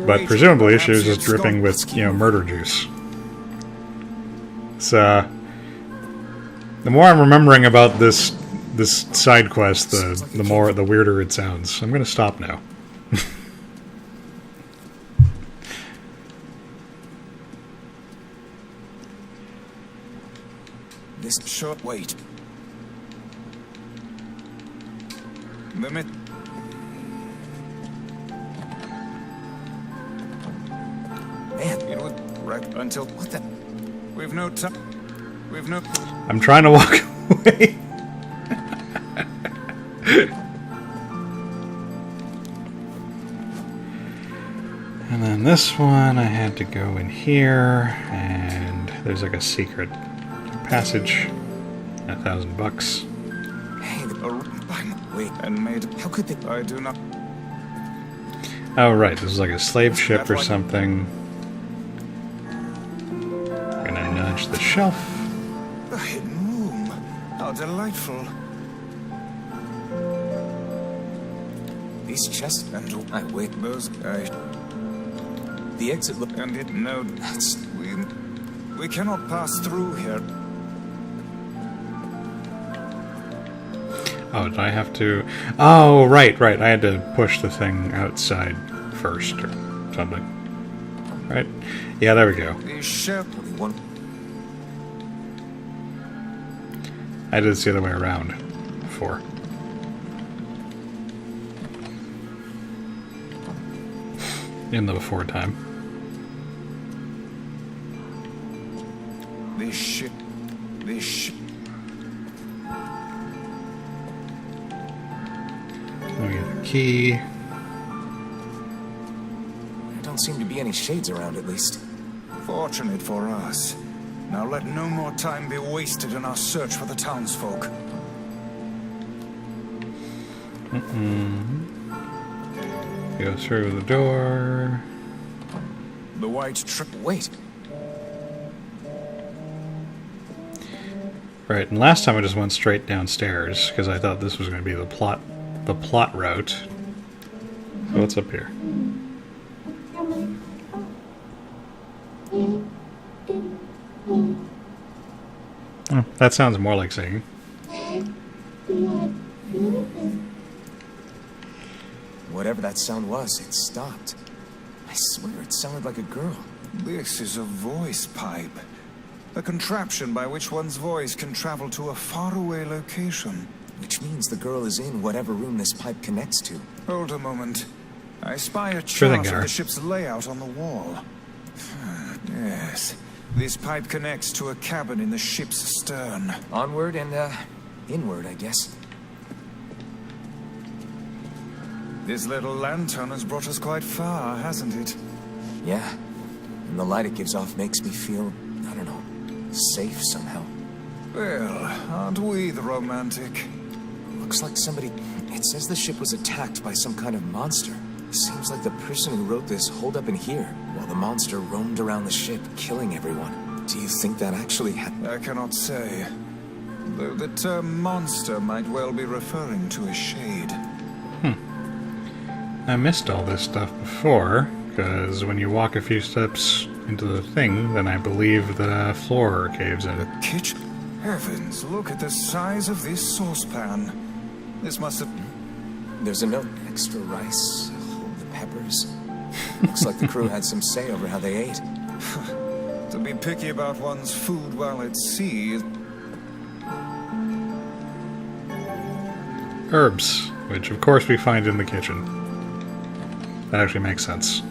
But presumably she was just dripping with, murder juice. So the more I'm remembering about this side quest, the weirder it sounds. I'm gonna stop now. This short wait. Limit. Man, It would wreck until what the? We've no time. We've no. I'm trying to walk away. And then this one, I had to go in here, and there's like a secret passage. $1,000. Hey, wait, and made. How could they? I do not. Oh, right, this is like a slave ship or something. Gonna nudge the shelf. A hidden room. How delightful. these chests and I wait. Those guys. The exit look. And it no. We cannot pass through here. Oh, did I have to... Oh, right. I had to push the thing outside first or something. Right? Yeah, there we go. I did this the other way around before. In the before time. This ship. Let me get the key. There don't seem to be any shades around, at least. Fortunate for us. Now let no more time be wasted in our search for the townsfolk. Go through the door. The white trip. Wait. Right, and last time I just went straight downstairs because I thought this was going to be the plot route. So what's up here? Oh, that sounds more like singing. Whatever that sound was, it stopped. I swear it sounded like a girl. This is a voice pipe. A contraption by which one's voice can travel to a faraway location. Which means the girl is in whatever room this pipe connects to. Hold a moment. I spy a Sure thing, chart of Gar. the ship's layout on the wall. Yes. This pipe connects to a cabin in the ship's stern. Onward and, inward, I guess. This little lantern has brought us quite far, hasn't it? Yeah. And the light it gives off makes me feel, I don't know, safe somehow. Well, aren't we the romantic? Looks like somebody... It says the ship was attacked by some kind of monster. Seems like the person who wrote this holed up in here, while the monster roamed around the ship, killing everyone. Do you think that actually happened? I cannot say. Though the term monster might well be referring to a shade. I missed all this stuff before, because when you walk a few steps into the thing, then I believe the floor caves in. The kitchen? Heavens, look at the size of this saucepan. This must have... There's a note. Extra rice, hold the peppers. Looks like the crew had some say over how they ate. To be picky about one's food while at sea is... Herbs, which of course we find in the kitchen. That actually makes sense.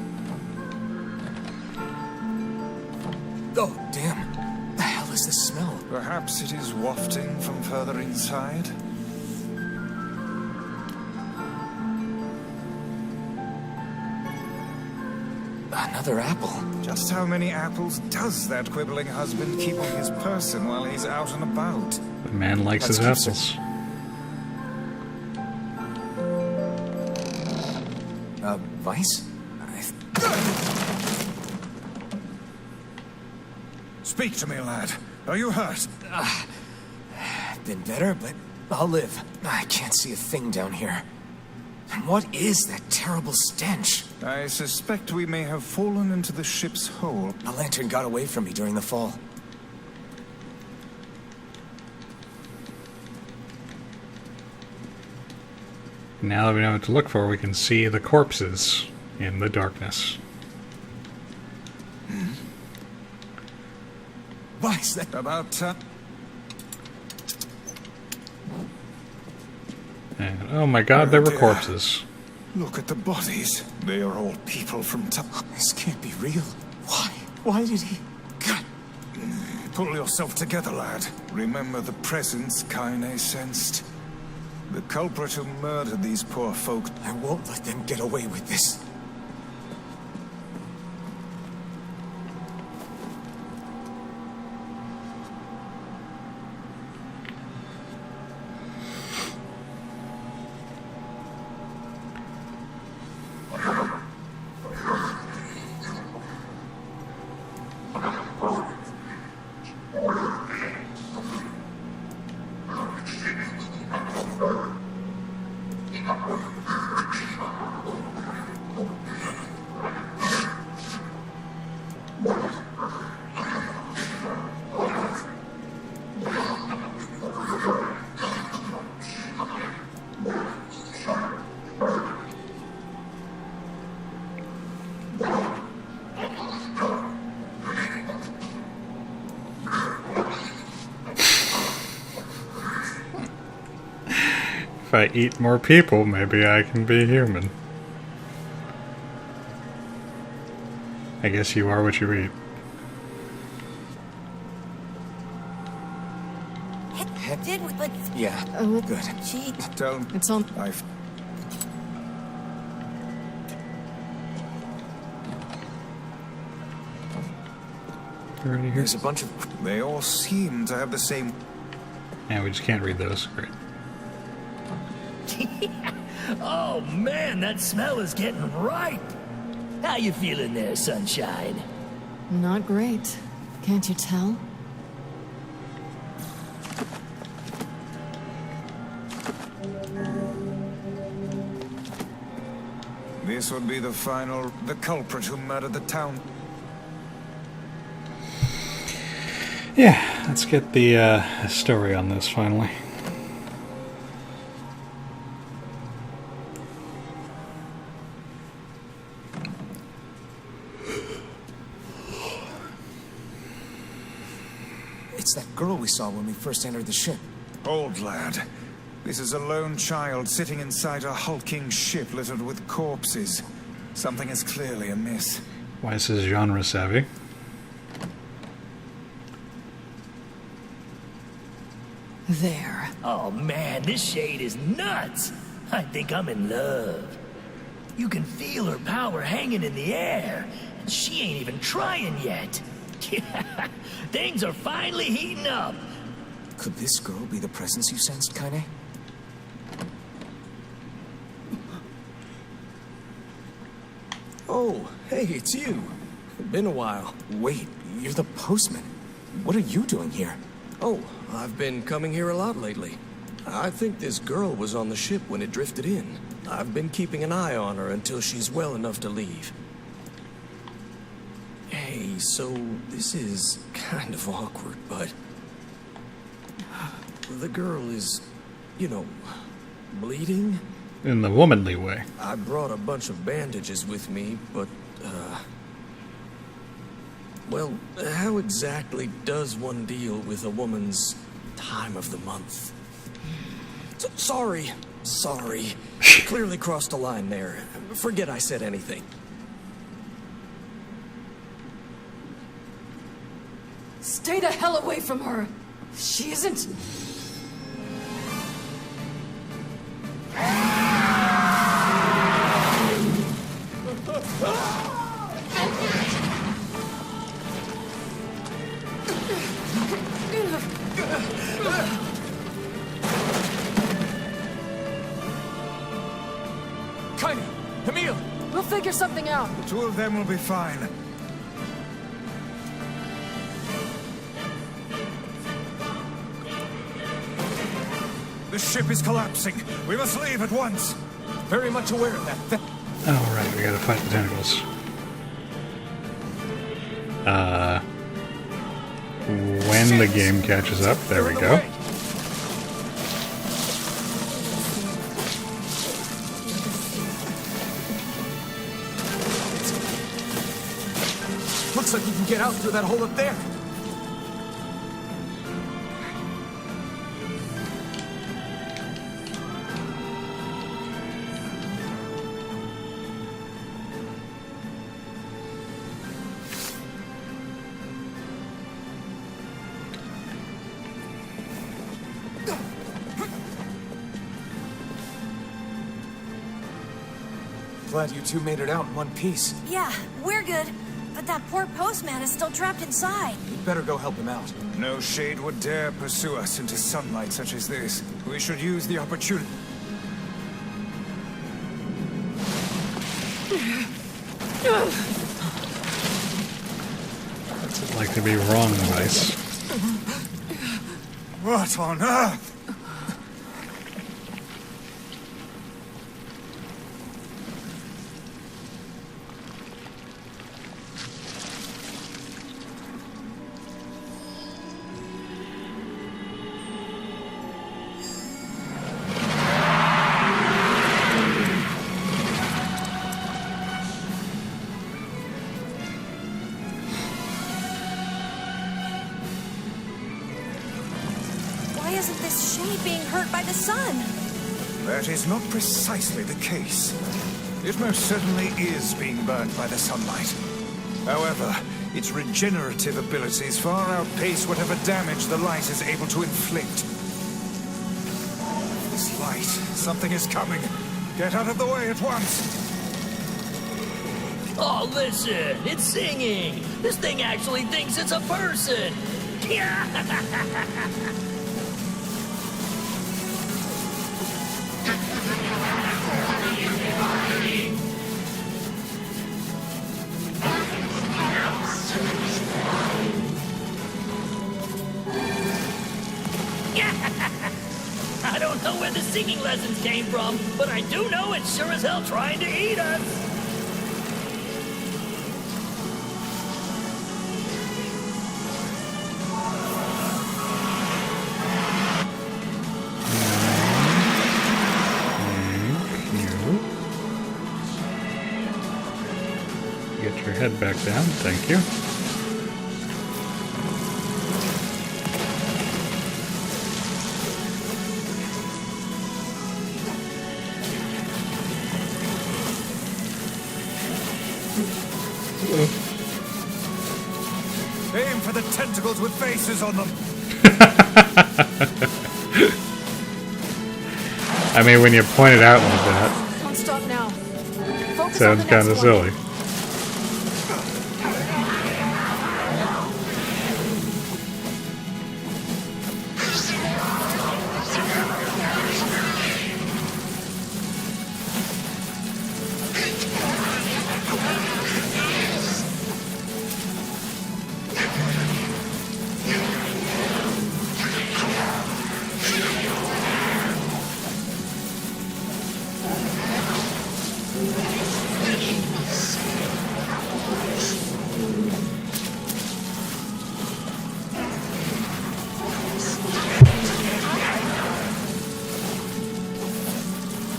Oh, damn. The hell is this smell? Perhaps it is wafting from further inside? Another apple. Just how many apples does that quibbling husband keep on his person while he's out and about? The man likes his Let's keep apples. Vice? Speak to me, lad. Are you hurt? Been better, but I'll live. I can't see a thing down here. And what is that terrible stench? I suspect we may have fallen into the ship's hold. The lantern got away from me during the fall. Now that we know what to look for, we can see the corpses in the darkness. Vice, that... About And, oh my god, there were dear. corpses. Look at the bodies. They are all people from This can't be real. Why? Why did he... God. Pull yourself together, lad. Remember the presence Kaine sensed. The culprit who murdered these poor folk. I won't let them get away with this. If I eat more people, maybe I can be human. I guess you are what you eat. Yeah, good. Gee, Don't. It's on. I've... Already here? There's a bunch of... They all seem to have the same... Yeah, we just can't read those. Great. Oh man, that smell is getting ripe. How you feeling there, Sunshine? Not great. Can't you tell? This would be the final... The culprit who murdered the town. Yeah, let's get the story on this finally. It's that girl we saw when we first entered the ship. Old lad. This is a lone child sitting inside a hulking ship littered with corpses. Something is clearly amiss. Why is this genre savvy? There. Oh man, this shade is nuts. I think I'm in love. You can feel her power hanging in the air, and she ain't even trying yet. Things are finally heating up. Could this girl be the presence you sensed, Kaine? Oh, hey, it's you. Been a while. Wait, you're the postman. What are you doing here? Oh, I've been coming here a lot lately. I think this girl was on the ship when it drifted in. I've been keeping an eye on her until she's well enough to leave. Hey, so this is kind of awkward, but... the girl is, you know, bleeding? In the womanly way. I brought a bunch of bandages with me, but, well, how exactly does one deal with a woman's time of the month? Sorry. Clearly crossed a line there. Forget I said anything. Stay the hell away from her. She isn't... Kaine! Emil! We'll figure something out. The two of them will be fine. The ship is collapsing. We must leave at once. Very much aware of that. Oh, right, we gotta fight the tentacles. When the game catches up, there we go. Looks like you can get out through that hole up there. Glad you two made it out in one piece. Yeah, we're good. But that poor postman is still trapped inside. We'd better go help him out. No shade would dare pursue us into sunlight such as this. We should use the opportunity. What's it like to be wrong, Vice? What on earth? Why isn't this shade being hurt by the sun? That is not precisely the case. It most certainly is being burned by the sunlight. However, its regenerative abilities far outpace whatever damage the light is able to inflict. This light, something is coming. Get out of the way at once. Oh, listen, it's singing. This thing actually thinks it's a person. I don't know where the singing lessons came from, but I do know it's sure as hell trying to eat us. Get your head back down, thank you. Aim for the tentacles with faces on them. I mean, when you point it out like that, Don't stop now. Focus on sounds the kind next of one. silly.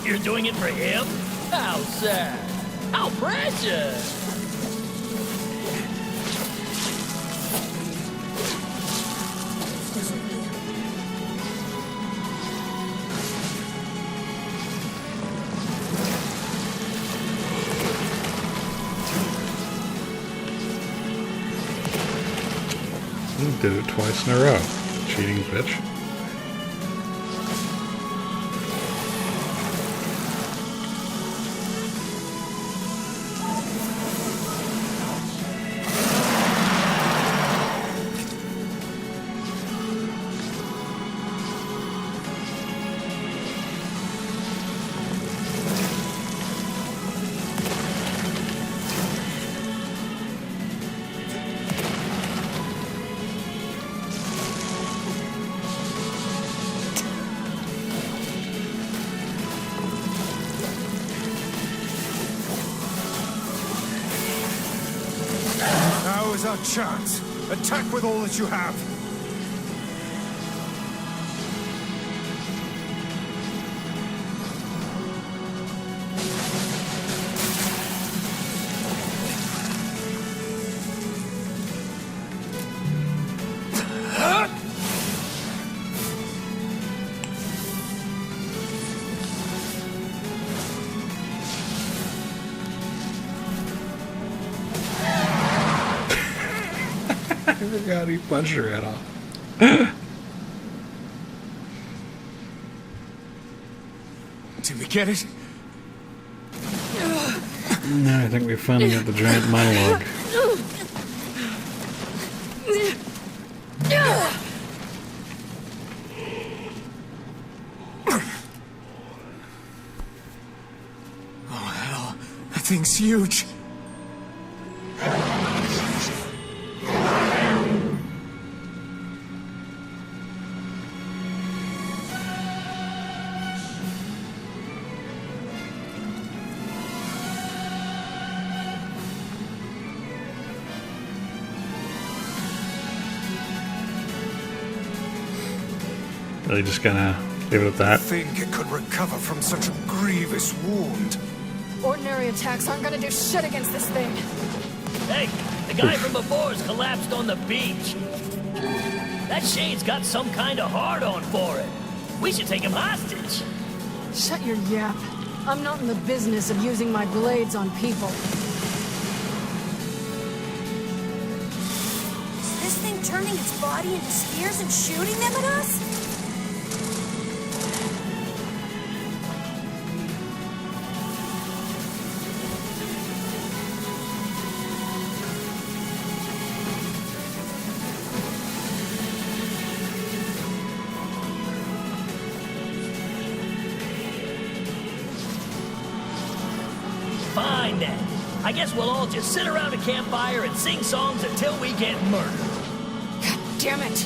You're doing it for him? How sad. How precious. You did it twice in a row. Cheating bitch. Now is our chance. Attack with all that you have. I forgot he punched her head off. Did we get it? No, I think we finally got the giant monologue. Oh, hell. That thing's huge. Really just gonna leave it at that. Think it could recover from such a grievous wound. Ordinary attacks aren't gonna do shit against this thing. Hey, the guy from before's collapsed on the beach. That shade's got some kind of hard-on for it. We should take him hostage. Shut your yap. I'm not in the business of using my blades on people. Is this thing turning its body into spears and shooting them at us? Fine then. I guess we'll all just sit around a campfire and sing songs until we get murdered. God damn it!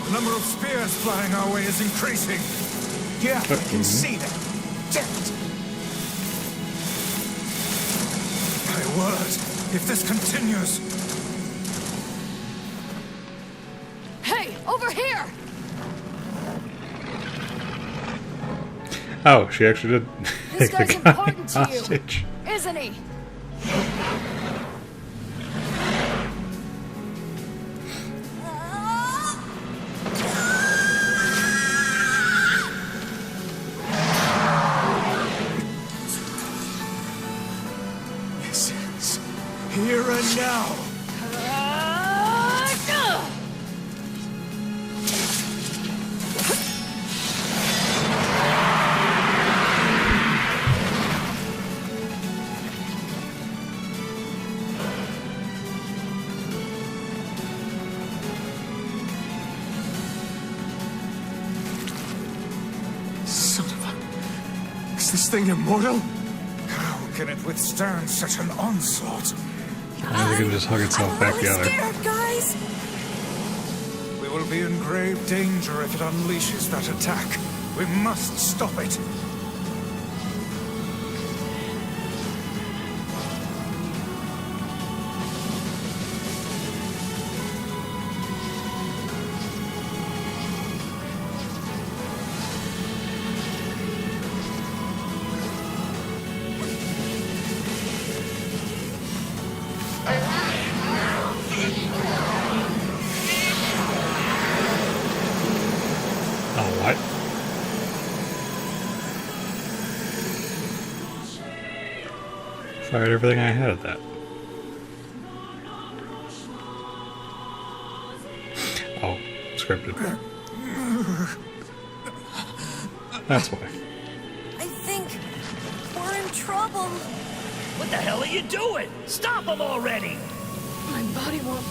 The number of spears flying our way is increasing. Yeah, I can see that. Damn it. word. If this continues... Hey, over here! Oh, she actually did This take the guy's guy important to hostage. you, isn't he? This ends here and now. Son of a... Is this thing immortal? How can it withstand such an onslaught? I think it can just hug itself back together. Scared, guys! We will be in grave danger if it unleashes that attack. We must stop it. Oh, what? Fired everything I had at that. Oh, scripted. That's why. I think we're in trouble. What the hell are you doing? Stop him already! My body won't...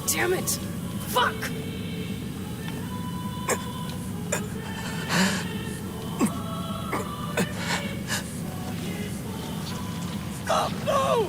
Damn it! Fuck! No!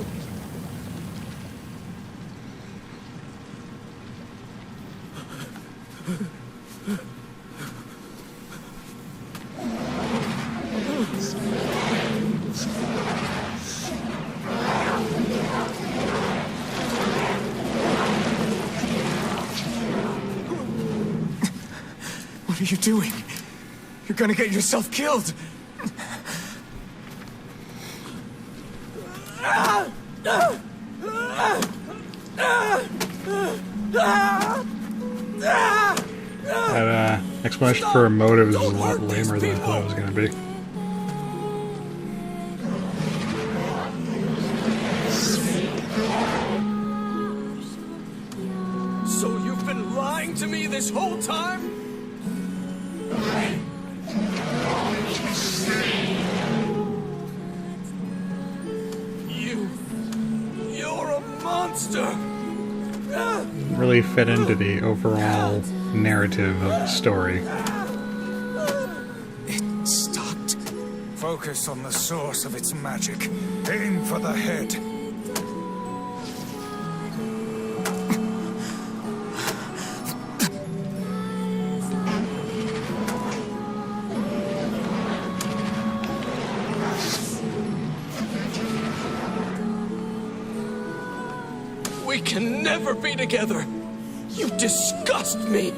What are you doing? You're gonna get yourself killed. That explanation for a motive is a lot lamer than I thought it was going to be. So you've been lying to me this whole time? You're a monster! Really fit into the overall narrative of the story. It stopped. Focus on the source of its magic. Aim for the head. We can never be together! You disgust me!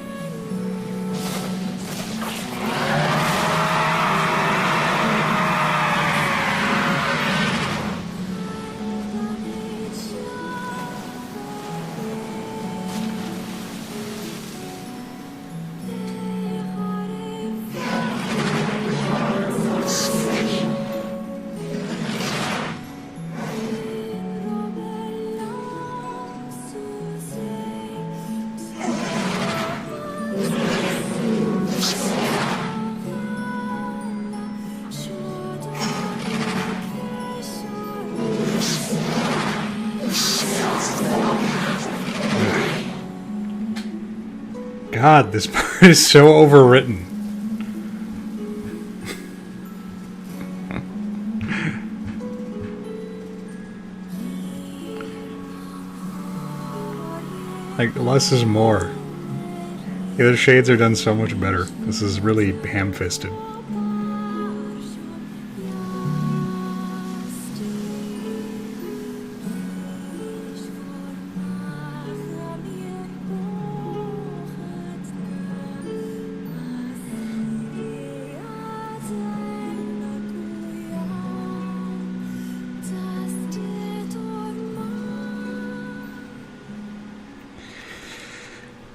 God, this part is so overwritten. Like, less is more. The other shades are done so much better. This is really ham-fisted.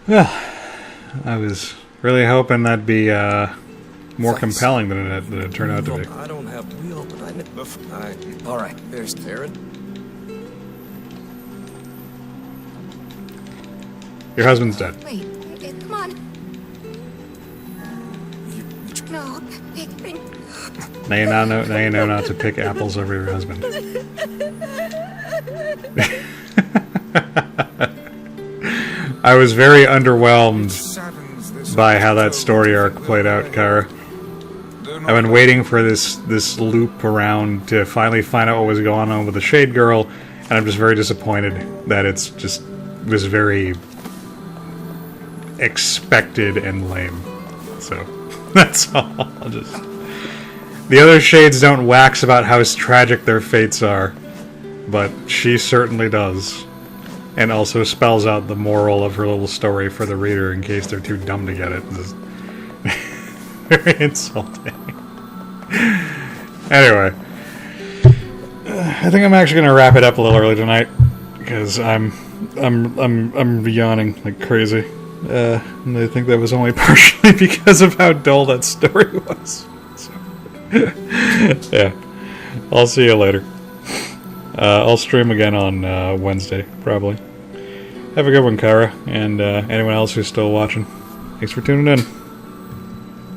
Well, I was really hoping that'd be more compelling than it turned out to be. I don't have wheel, but All right, there's Aaron. Your husband's dead. Wait, come on. No, Now you know not to pick apples over your husband. I was very underwhelmed by how that story arc played out, Kara. I've been waiting for this loop around to finally find out what was going on with the Shade Girl, and I'm just very disappointed that it was very expected and lame. So that's all. The other Shades don't wax about how tragic their fates are, but she certainly does. And also spells out the moral of her little story for the reader in case they're too dumb to get it. It's very insulting. Anyway, I think I'm actually going to wrap it up a little early tonight because I'm yawning like crazy. And I think that was only partially because of how dull that story was. So, yeah, I'll see you later. I'll stream again on Wednesday, probably. Have a good one, Kara, and anyone else who's still watching. Thanks for tuning in.